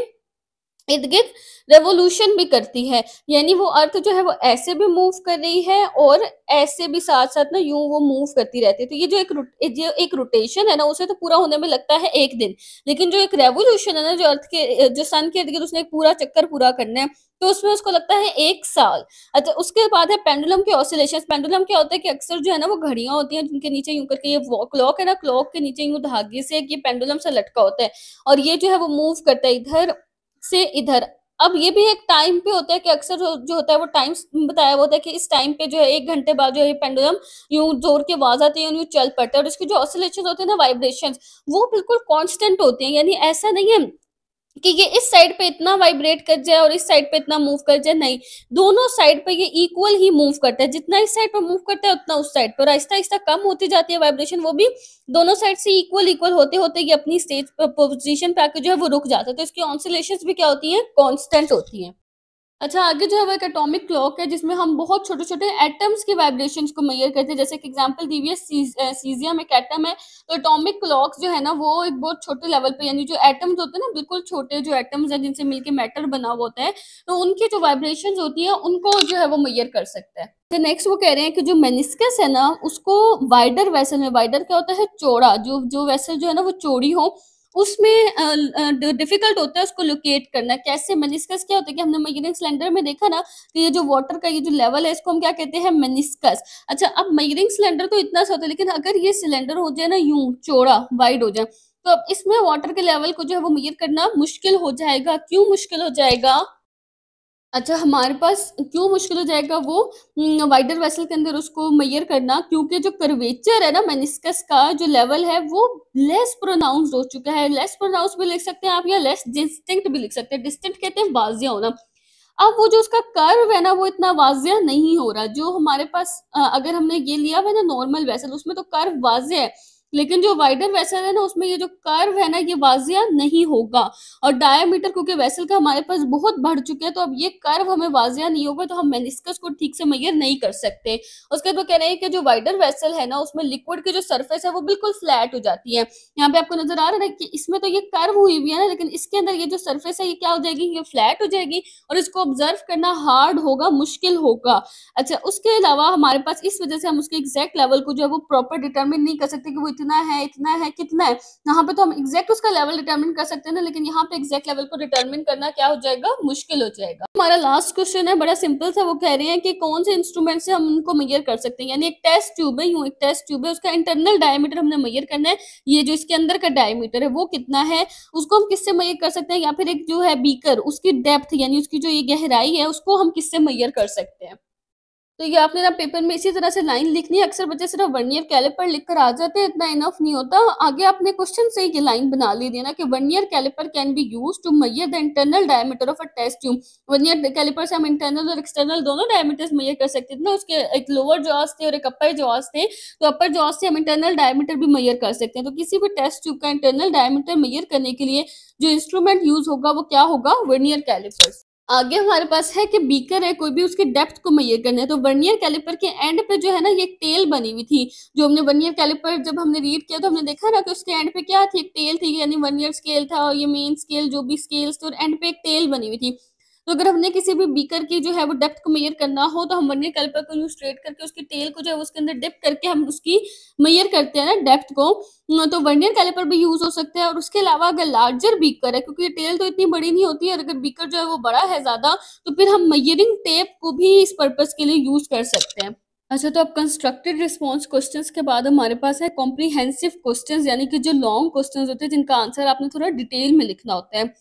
Speaker 1: इर्द गिर्द रेवोल्यूशन भी करती है। यानी वो अर्थ जो है वो ऐसे भी मूव कर रही है और ऐसे भी साथ साथ ना यूं वो मूव करती रहती है। तो ये जो एक रोटेशन है ना, उसे तो पूरा होने में लगता है 1 दिन। लेकिन जो एक रेवोल्यूशन है ना, जो अर्थ के जो सन के इर्द गिर्द उसने एक पूरा चक्कर पूरा करना है, तो उसमें उसको लगता है 1 साल। अच्छा, उसके बाद है पेंडुलम के ऑसिलेशन। पेंडुलम क्या होता है कि अक्सर जो है ना वो घड़ियां होती हैं जिनके नीचे यूं करके, ये क्लॉक है ना, क्लॉक के नीचे यूं धागे से ये पेंडुलम सा लटका होता है और ये जो है वो मूव करता है इधर से इधर। अब ये भी एक टाइम पे होता है कि अक्सर जो होता है वो टाइम बताया हुआ होता है कि इस टाइम पे जो है 1 घंटे बाद जो है पेंडुलम यूं जोर के आवाज आती है, यूं चल पड़ता है। और इसके जो ऑसिलेशन होते हैं ना, वाइब्रेशंस, वो बिल्कुल कांस्टेंट होते हैं। यानी ऐसा नहीं है कि ये इस साइड पे इतना वाइब्रेट कर जाए और इस साइड पे इतना मूव कर जाए, नहीं, दोनों साइड पे ये इक्वल ही मूव करता है। जितना इस साइड पे मूव करता है उतना उस साइड पे, और आहिस्ता आहिस्ता कम होती जाती है वाइब्रेशन, वो भी दोनों साइड से इक्वल इक्वल होते होते ये अपनी स्टेज पोजीशन पे आके जो है वो रुक जाता है। तो इसकी ऑसिलेशंस भी क्या होती हैं, कांस्टेंट होती हैं। अच्छा, आगे जो है वो एक एटॉमिक क्लॉक है जिसमें हम बहुत छोटे-छोटे एटम्स के वाइब्रेशंस को मेजर करते हैं। जैसे कि एग्जांपल दी हुई है, सीज़ियम एक एटम है। तो एटॉमिक क्लॉक्स जो है ना वो एक बहुत छोटे लेवल पे, यानी जो एटम्स होते हैं ना, बिल्कुल छोटे जो एटम्स हैं जिनसे मिलके मैटर बना हुआ होता है, तो उनकी जो वाइब्रेशंस होती है उनको जो है वो मेजर कर सकता है। तो नेक्स्ट वो कह रहे हैं कि जो मेनिस्कस है ना, उसको वाइडर वेसल में, वाइडर क्या होता है, चौड़ा, जो जो वेसल जो है ना वो चौड़ी हो, उसमें डिफिकल्ट होता है उसको लोकेट करना। कैसे, मेनिस्कस क्या होता है कि हमने मेजरिंग सिलेंडर में देखा ना कि ये जो वाटर का ये जो लेवल है इसको हम क्या कहते हैं, मेनिस्कस। अच्छा, अब मेजरिंग सिलेंडर तो इतना सा होता है, लेकिन अगर ये सिलेंडर हो जाए ना यूं चौड़ा, वाइड हो जाए, तो अब इसमें वाटर के लेवल को जो है वो मेजर करना मुश्किल हो जाएगा। क्यों मुश्किल हो जाएगा? अच्छा, हमारे पास क्यों मुश्किल हो जाएगा वो वाइडर वेसल के अंदर उसको मेजर करना, क्योंकि जो कर्वेचर है ना मेनिस्कस का जो लेवल है वो लेस प्रोनाउंस्ड हो चुका है। लेस प्रोनाउंस भी लिख सकते हैं आप, या लेस डिस्टिंक्ट भी लिख सकते हैं। डिस्टिंक्ट कहते हैं वाजिया होना। अब वो जो उसका कर्व है ना वो इतना वाजिया नहीं हो रहा। जो हमारे पास अगर हमने ये लिया हुआ है ना नॉर्मल वेसल, उसमें तो कर्व वाजिया है, लेकिन जो वाइडर वेसल है ना उसमें ये जो कर्व है ना ये वाजिया नहीं होगा। और डायमीटर क्योंकि वेसल का हमारे पास बहुत बढ़ चुका है, तो अब ये कर्व हमें वाजिया नहीं होगा, तो हम मेनिस्कस को ठीक से मेजर नहीं कर सकते। उसके बाद वो कह रहे हैं कि जो वाइडर वेसल है ना उसमें लिक्विड की जो सरफेस है वो बिल्कुल फ्लैट हो जाती है। यहाँ पे आपको नजर आ रहा है कि इसमें तो ये कर्व हुई हुई है ना, लेकिन इसके अंदर ये जो सरफेस है ये क्या हो जाएगी, ये फ्लैट हो जाएगी और इसको ऑब्जर्व करना हार्ड होगा, मुश्किल होगा। अच्छा, उसके अलावा हमारे पास इस वजह से हम उसके एग्जैक्ट लेवल को जो है वो प्रॉपर डिटरमिन नहीं कर सकते कि वो इतना है, इतना है, कितना है। यहाँ पे तो हम एग्जैक्ट उसका लेवल डिटरमिन कर सकते हैं ना, लेकिन यहाँ पे एग्जैक्ट लेवल को डिटरमिन करना क्या हो जाएगा, मुश्किल हो जाएगा। हमारा लास्ट क्वेश्चन है, बड़ा सिंपल सा। वो कह रहे हैं कि कौन से इंस्ट्रूमेंट से हम उनको मेजर कर सकते हैं। यानी एक टेस्ट ट्यूब है, यूं एक टेस्ट ट्यूब है, उसका इंटरनल डायमीटर हमने मेजर करना है। ये जो इसके अंदर का डायमीटर है वो कितना है, उसको हम किससे मेजर कर सकते हैं। या फिर एक जो है बीकर, उसकी डेप्थ यानी उसकी जो ये गहराई है उसको हम किससे मेजर कर सकते हैं। तो ये आपने ना पेपर में इसी तरह से लाइन लिखनी है। अक्सर बच्चे सिर्फ वर्नियर कैलिपर लिखकर आ जाते हैं, इतना इनफ नहीं होता। आगे आपने क्वेश्चन से ये लाइन बना ली थी ना कि vernier calliper can be used to measure the internal diameter of a test tube. Vernier calliper से हम इंटरनल और एक्सटर्नल दोनों डायमीटर्स मेजर कर सकते थे ना। उसके एक लोअर जॉस थे और एक अपर जॉस थे, तो अपर जॉस से हम इंटरनल डायमीटर भी मेजर कर सकते हैं। तो किसी भी टेस्ट ट्यूब का इंटरनल डायमीटर मेजर करने के लिए जो इंस्ट्रूमेंट यूज होगा वो क्या होगा, वर्नियर कैलिपर्स। आगे हमारे पास है कि बीकर है, कोई भी उसकी डेप्थ को मेजर करना है। तो वर्नियर कैलिपर के एंड पे जो है ना ये एक टेल बनी हुई थी। जो हमने वर्नियर कैलिपर जब हमने रीड किया तो हमने देखा ना कि उसके एंड पे क्या थी, एक टेल थी। यानी वर्नियर स्केल था और ये मेन स्केल, जो भी स्केल्स थे, और एंड पे एक टेल बनी हुई थी। तो अगर हमने किसी भी बीकर की जो है वो डेप्थ को मेजर करना हो तो हम वर्नियर कैलिपर को यूज स्ट्रेट करके उसकी टेल को जो है उसके अंदर डिप करके हम उसकी मेजर करते हैं ना डेप्थ को। तो वर्नियर कैलिपर भी यूज हो सकता है। और उसके अलावा अगर लार्जर बीकर है, क्योंकि टेल तो इतनी बड़ी नहीं होती है, और अगर बीकर जो है वो बड़ा है ज्यादा, तो फिर हम मेजरिंग टेप को भी इस पर्पस के लिए यूज कर सकते हैं। अच्छा, तो अब कंस्ट्रक्टेड रिस्पॉन्स क्वेश्चंस के बाद हमारे पास है कॉम्प्रिहेंसिव क्वेश्चंस, यानी कि जो लॉन्ग क्वेश्चंस होते हैं जिनका आंसर आपने थोड़ा डिटेल में लिखना होता है।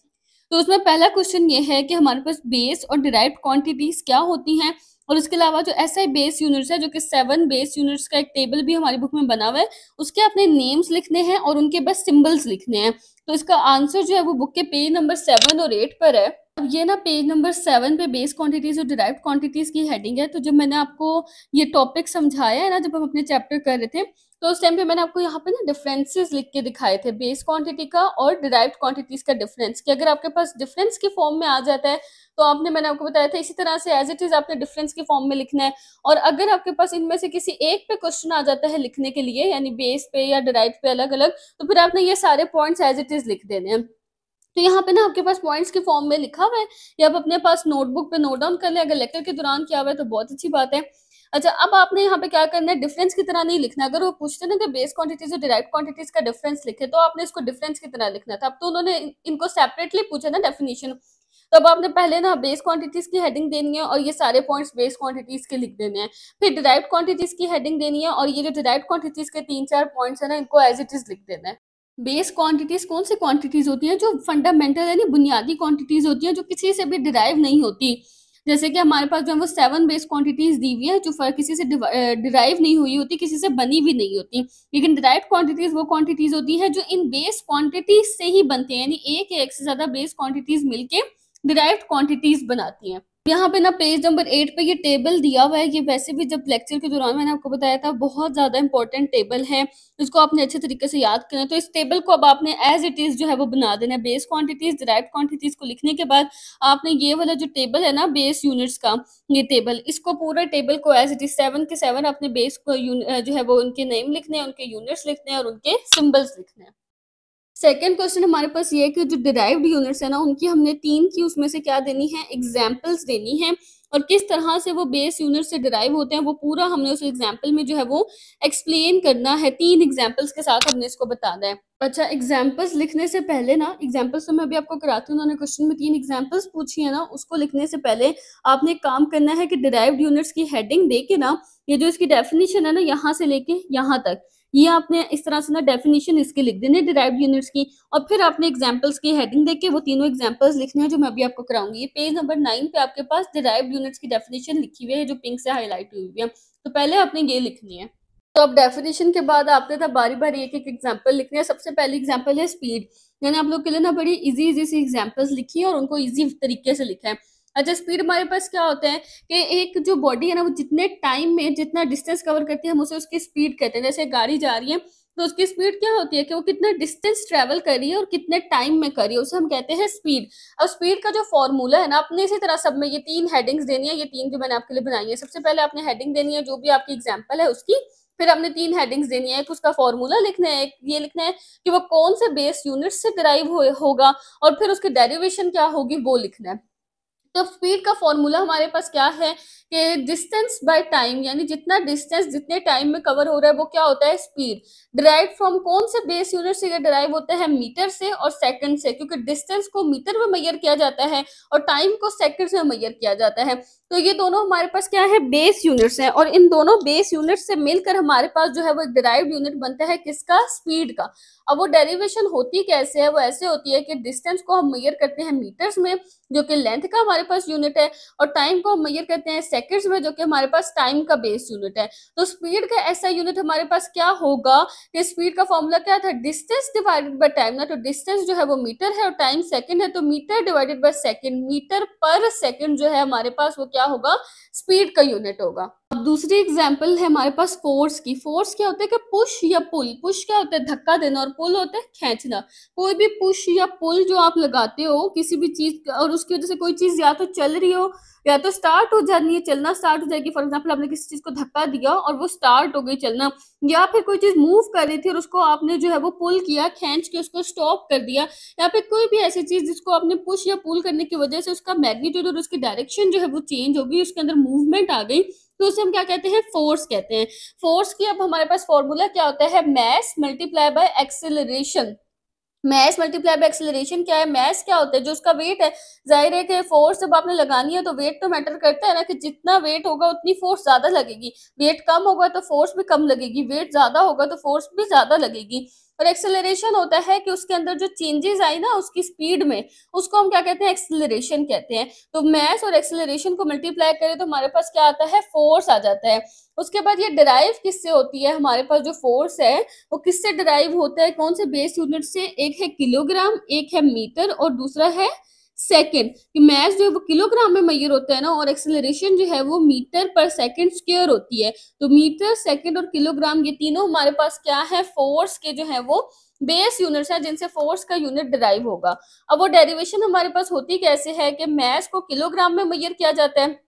Speaker 1: तो उसमें पहला क्वेश्चन ये है कि हमारे पास बेस और डिराइव्ड क्वांटिटीज क्या होती हैं। और उसके अलावा जो एसआई बेस यूनिट्स है, जो कि 7 बेस यूनिट्स का एक टेबल भी हमारी बुक में बना हुआ है, उसके अपने नेम्स लिखने हैं और उनके बस सिंबल्स लिखने हैं। तो इसका आंसर जो है वो बुक के पेज नंबर 7 और 8 पर है। अब ये ना पेज नंबर 7 पे बेस क्वांटिटीज और डिराइव्ड क्वांटिटीज की हेडिंग है। तो जब मैंने आपको ये टॉपिक समझाया है ना, जब हम अपने चैप्टर कर रहे थे, तो उस टाइम पे मैंने आपको यहाँ पे ना डिफरेंसेस लिख के दिखाए थे, बेस क्वांटिटी का और डिराइव्ड क्वांटिटीज का डिफरेंस, कि अगर आपके पास डिफरेंस की फॉर्म में आ जाता है तो आपने, मैंने आपको बताया था, इसी तरह से एज इट इज आपने डिफरेंस की फॉर्म में लिखना है। और अगर आपके पास इनमें से किसी एक पे क्वेश्चन आ जाता है लिखने के लिए, यानी बेस पे या डिराइव्ड पे अलग अलग, तो फिर आपने ये सारे पॉइंट्स एज इट इज लिख देने हैं। तो यहाँ पे ना आपके पास पॉइंट्स के फॉर्म में लिखा हुआ है, या आप अपने पास नोटबुक पे नोट डाउन कर ले, अगर लेक्चर के दौरान किया हुआ है तो बहुत अच्छी बात है। अच्छा, अब आपने यहाँ पे क्या करना है, डिफरेंस की तरह नहीं लिखना। अगर वो पूछते ना कि बेस क्वांटिटीज और डिराइव्ड क्वांटिटीज का डिफरेंस लिखे, तो आपने इसको डिफरेंस की तरह लिखना था। अब तो उन्होंने इनको सेपरेटली पूछा ना डेफिनेशन, तो अब आपने पहले ना बेस क्वांटिटीज की हेडिंग देनी है और ये सारे पॉइंट्स बेस क्वांटिटीज के लिख देने हैं। फिर डिराइव्ड क्वांटिटीज की हेडिंग देनी है और ये जो डिराइव्ड क्वांटिटीज के 3-4 पॉइंट्स है ना, इनको एज इट इज लिख देना है। बेस क्वांटिटीज कौन सी क्वांटिटीज होती हैं, जो फंडामेंटल यानी बुनियादी क्वांटिटीज होती हैं, जो किसी से भी डिराइव नहीं होती। जैसे कि हमारे पास जो है वो 7 बेस क्वांटिटीज दी हुई है, जो किसी से डिराइव नहीं हुई होती, किसी से बनी भी नहीं होती। लेकिन डिराइव्ड क्वांटिटीज वो क्वांटिटीज होती है जो इन बेस क्वांटिटीज से ही बनती है, यानी एक या एक से ज्यादा बेस क्वांटिटीज मिलके डिराइव्ड क्वांटिटीज बनाती हैं। यहाँ पे ना पेज नंबर 8 पे ये टेबल दिया हुआ है। ये वैसे भी जब लेक्चर के दौरान मैंने आपको बताया था, बहुत ज्यादा इंपॉर्टेंट टेबल है, इसको आपने अच्छे तरीके से याद करना है। तो इस टेबल को अब आपने एज इट इज जो है वो बना देना है। बेस क्वांटिटीज डिराइव्ड क्वांटिटीज को लिखने के बाद आपने ये वाला जो टेबल है ना बेस यूनिट्स का, ये टेबल, इसको पूरे टेबल को एज इट इज 7 के 7 अपने बेस को जो है वो उनके नेम लिखने हैं, उनके यूनिट्स लिखने हैं और उनके सिंबल्स लिखने हैं। सेकेंड क्वेश्चन हमारे पास ये है कि जो डिराइव्ड यूनिट्स है ना, उनकी हमने 3 की उसमें से क्या देनी है, एग्जाम्पल्स देनी है, और किस तरह से वो बेस यूनिट से डिराइव होते हैं वो पूरा हमने उस एग्जाम्पल में जो है वो एक्सप्लेन करना है। 3 एग्जाम्पल्स के साथ हमने इसको बताना है। अच्छा, एग्जाम्पल्स लिखने से पहले ना, एग्जाम्पल्स तो मैं अभी आपको कराती हूँ, उन्होंने क्वेश्चन में 3 एग्जाम्पल्स पूछी है ना, उसको लिखने से पहले आपने एक काम करना है कि डिराइव्ड यूनिट्स की हेडिंग दे के ना, ये जो इसकी डेफिनेशन है ना, यहाँ से लेके यहाँ तक, ये आपने इस तरह से ना डेफिनेशन इसके लिख देने डिराइव्ड यूनिट्स की, और फिर आपने एग्जांपल्स की हेडिंग देके वो तीनों एग्जांपल्स लिखने हैं जो मैं अभी आपको कराऊंगी। ये पेज नंबर 9 पे आपके पास डिराइव्ड यूनिट्स की डेफिनेशन लिखी हुई है, जो पिंक से हाईलाइट हुई है। तो पहले आपने ये लिखनी है। तो अब डेफिनेशन के बाद आपने ना बारी बारी एक एक एग्जाम्पल लिखने हैं। सबसे पहली एग्जाम्पल है स्पीड। मैंने आप लोग के लिए ना बड़ी इजी सी एग्जाम्पल्स लिखी है और उनको इजी तरीके से लिखा है। अच्छा, स्पीड हमारे पास क्या होता है कि एक जो बॉडी है ना, वो जितने टाइम में जितना डिस्टेंस कवर करती है, हम उसे उसकी स्पीड कहते हैं। जैसे गाड़ी जा रही है तो उसकी स्पीड क्या होती है कि वो कितना डिस्टेंस ट्रेवल कर रही है और कितने टाइम में कर रही है, उसे हम कहते हैं स्पीड। अब स्पीड का जो फॉर्मूला है ना, अपने इसी तरह सब में ये 3 हेडिंग्स देनी है, ये 3 जो मैंने आपके लिए बनाई है। सबसे पहले आपने हेडिंग देनी है जो भी आपकी एग्जाम्पल है उसकी, फिर आपने 3 हेडिंग्स देनी है। एक उसका फॉर्मूला लिखना है, एक ये लिखना है कि वो कौन से बेस यूनिट से डिराइव होगा, और फिर उसकी डेरिवेशन क्या होगी वो लिखना है। तो स्पीड का फॉर्मूला हमारे पास क्या है कि डिस्टेंस बाय टाइम, यानी जितना डिस्टेंस जितने टाइम में कवर हो रहा है वो क्या होता है स्पीड। डिराइव फ्रॉम कौन से बेस यूनिट से ये डिराइव होता है, मीटर से और सेकंड से, क्योंकि डिस्टेंस को मीटर में मेजर किया जाता है और टाइम को सेकंड में मेजर किया जाता है। तो ये दोनों हमारे पास क्या है, बेस यूनिट्स हैं, और इन दोनों बेस यूनिट्स से मिलकर हमारे पास जो है वो एक डिराइव्ड यूनिट बनता है, किसका, स्पीड का। अब वो डेरिवेशन होती कैसे है, वो ऐसे होती है कि डिस्टेंस को हम मेजर करते हैं मीटर्स में, जो कि लेंथ का हमारे पास यूनिट है, और टाइम को हम मेजर करते हैं सेकंड्स में, जो कि हमारे पास टाइम का बेस यूनिट है। तो स्पीड का ऐसा यूनिट हमारे पास क्या होगा कि स्पीड का फॉर्मूला क्या था, डिस्टेंस डिवाइडेड बाय टाइम ना। तो डिस्टेंस जो है वो मीटर है और टाइम सेकंड है, तो metre divided by second, metre पर सेकंड जो है हमारे पास वो क्या होगा, स्पीड का यूनिट होगा। अब दूसरी एग्जांपल है हमारे पास फोर्स की। फोर्स क्या होता है कि पुश या पुल। पुश क्या होता है, धक्का देना, और पुल होता है खींचना। कोई भी पुश या पुल जो आप लगाते हो किसी भी चीज, और उसकी वजह से कोई चीज या तो चल रही हो या तो स्टार्ट हो जानी है, चलना स्टार्ट हो जाएगी। फॉर एग्जाम्पल, आपने किसी चीज को धक्का दिया और वो स्टार्ट हो गई चलना, या फिर कोई चीज मूव कर रही थी और उसको आपने जो है वो पुल किया, खींच के उसको स्टॉप कर दिया, या फिर कोई भी ऐसी चीज जिसको आपने पुश या पुल करने की वजह से उसका मैग्नीट्यूड और उसकी डायरेक्शन जो है वो चेंज होगी, उसके अंदर मूवमेंट आ गई, तो उसे हम क्या कहते हैं, फोर्स कहते हैं। फोर्स की अब हमारे पास फॉर्मूला क्या होता है, mass multiply by acceleration. Mass multiply by acceleration क्या है, मैस क्या होता है, जो उसका वेट है। जाहिर है कि फोर्स जब आपने लगानी है तो वेट तो मैटर करता है ना, कि जितना वेट होगा उतनी फोर्स ज्यादा लगेगी। वेट कम होगा तो फोर्स भी कम लगेगी, वेट ज्यादा होगा तो फोर्स भी ज्यादा लगेगी। और एक्सेलरेशन होता है कि उसके अंदर जो चेंजेस आई ना उसकी स्पीड में, उसको हम क्या कहते हैं, एक्सेलरेशन कहते हैं। तो मास और एक्सेलरेशन को मल्टीप्लाई करें तो हमारे पास क्या आता है, फोर्स आ जाता है। उसके बाद ये डिराइव किससे होती है, हमारे पास जो फोर्स है वो किससे डिराइव होता है, कौन से बेस यूनिट से, एक है किलोग्राम, एक है मीटर और दूसरा है सेकंड। कि मास जो है वो किलोग्राम में मेजर होता है ना, और एक्सेलरेशन जो है वो मीटर पर सेकंड स्क्वायर होती है। तो मीटर, सेकंड और किलोग्राम ये तीनों हमारे पास क्या है, फोर्स के जो है वो बेस यूनिट्स है जिनसे फोर्स का यूनिट डिराइव होगा। अब वो डेरिवेशन हमारे पास होती कैसे है कि मास को किलोग्राम में मेजर किया जाता है,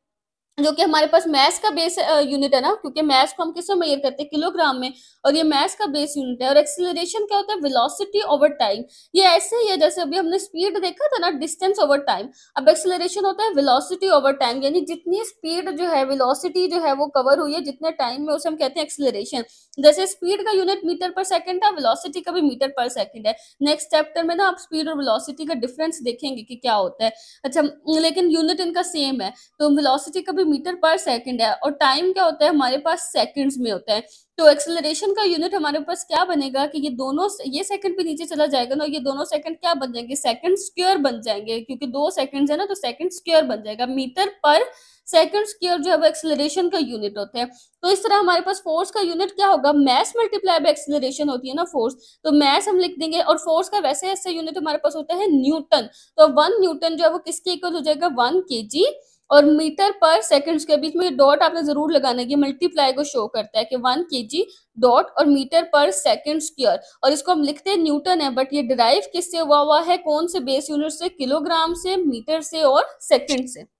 Speaker 1: जो कि हमारे पास मास का बेस यूनिट है ना, क्योंकि मास को हम किससे मेजर करते हैं, किलोग्राम में, और ये मास का बेस यूनिट है। और एक्सीलरेशन क्या होता है, वेलोसिटी ओवर टाइम। ये ऐसे ही है जैसे अभी हमने स्पीड देखा था ना, डिस्टेंस ओवर टाइम। अब एक्सीलरेशन होता है वेलोसिटी ओवर टाइम, यानी जितनी स्पीड जो है, वेलोसिटी जो है वो कवर हुई है जितने टाइम में, उसे हम कहते हैं एक्सीलरेशन। जैसे स्पीड का यूनिट मीटर पर सेकंड था, वेलोसिटी का भी मीटर पर सेकंड है। नेक्स्ट चैप्टर में ना आप स्पीड और वेलोसिटी का डिफरेंस देखेंगे कि क्या होता है। अच्छा, लेकिन यूनिट इनका सेम है। तो वेलोसिटी का भी मीटर पर सेकंड है, और टाइम क्या होता है हमारे पास, सेकंड्स में होता है। तो एक्सेलरेशन का यूनिट हमारे पास क्या बनेगा कि ये दोनों, ये सेकंड भी नीचे चला जाएगा ना, ये दोनों सेकंड क्या बन जाएंगे, सेकंड स्क्वायर बन जाएंगे, क्योंकि 2 सेकंड्स है ना, तो सेकंड स्क्वायर बन जाएगा। मीटर पर सेकंड स्क्वायर जो है वो एक्सेलरेशन का यूनिट होता है। तो इस तरह हमारे पास फोर्स का यूनिट क्या होगा, मास मल्टीप्लाई बाय एक्सेलरेशन होती है ना फोर्स। तो मास हम लिख देंगे, और फोर्स का वैसे ऐसे यूनिट हमारे पास होता है न्यूटन। तो 1 न्यूटन जो है वो किसके इक्वल हो जाएगा, 1 kg। और मीटर पर सेकंड्स के बीच में डॉट आपने जरूर लगाना है, ये मल्टीप्लाई को शो करता है कि 1 kg डॉट और मीटर पर सेकंड स्क्वायर। और इसको हम लिखते हैं न्यूटन है, बट ये डिराइव किससे हुआ है, कौन से बेस यूनिट से, किलोग्राम से, मीटर से और सेकंड से।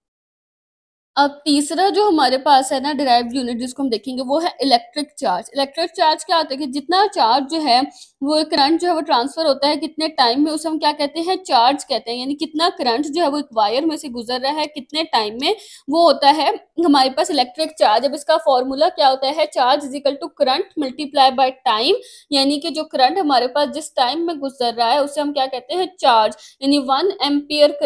Speaker 1: अब तीसरा जो हमारे पास है ना डिराइव्ड यूनिट जिसको हम देखेंगे वो है इलेक्ट्रिक चार्ज। इलेक्ट्रिक चार्ज क्या होता है कि जितना चार्ज जो है वो करंट जो है वो ट्रांसफर होता है कितने टाइम में, उसे हम क्या कहते हैं, चार्ज कहते हैं। यानी कितना करंट जो है वो एक वायर में से गुजर रहा है कितने टाइम में, वो होता है हमारे पास इलेक्ट्रिक चार्ज। अब इसका फॉर्मूला क्या होता है, charge is equal to current multiply by time. यानी कि जो करंट हमारे पास जिस टाइम में गुजर रहा है उसे हम क्या कहते हैं, चार्ज। यानी 1 एम्पियर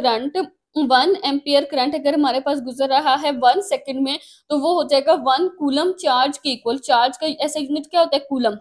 Speaker 1: करंट अगर हमारे पास गुजर रहा है 1 सेकंड में, तो वो हो जाएगा 1 कूलम चार्ज के इक्वल। चार्ज का ऐसा यूनिट क्या होता है, कूलम।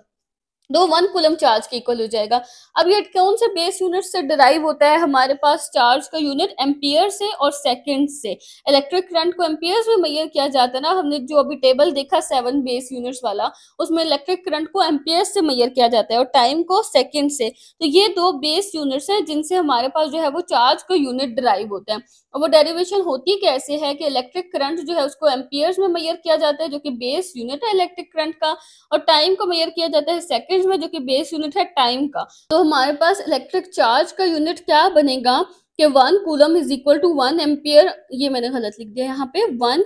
Speaker 1: तो 1 कूलम चार्ज के इक्वल हो जाएगा। अब ये कौन से बेस यूनिट से डिराइव होता है, हमारे पास चार्ज का यूनिट एम्पियर से और सेकंड से। इलेक्ट्रिक करंट को एम्पियर्स में मेजर किया जाता है ना, हमने जो अभी टेबल देखा 7 बेस यूनिट्स वाला, उसमें इलेक्ट्रिक करंट को एम्पियर्स से मेजर किया जाता है और टाइम को सेकंड से। तो ये 2 बेस यूनिट्स हैं जिनसे हमारे पास जो है वो चार्ज का यूनिट डिराइव होता है। और वो डेरिवेशन होती कैसे है कि इलेक्ट्रिक करंट जो है उसको एम्पियर्स में मेजर किया जाता है जो कि बेस यूनिट है इलेक्ट्रिक करंट का, और टाइम को मेजर किया जाता है सेकंड्स में जो कि बेस यूनिट है टाइम का। तो हमारे पास इलेक्ट्रिक चार्ज का यूनिट क्या बनेगा कि 1 coulomb is equal to 1 ampere. ये मैंने गलत लिख दिया यहाँ पे, 1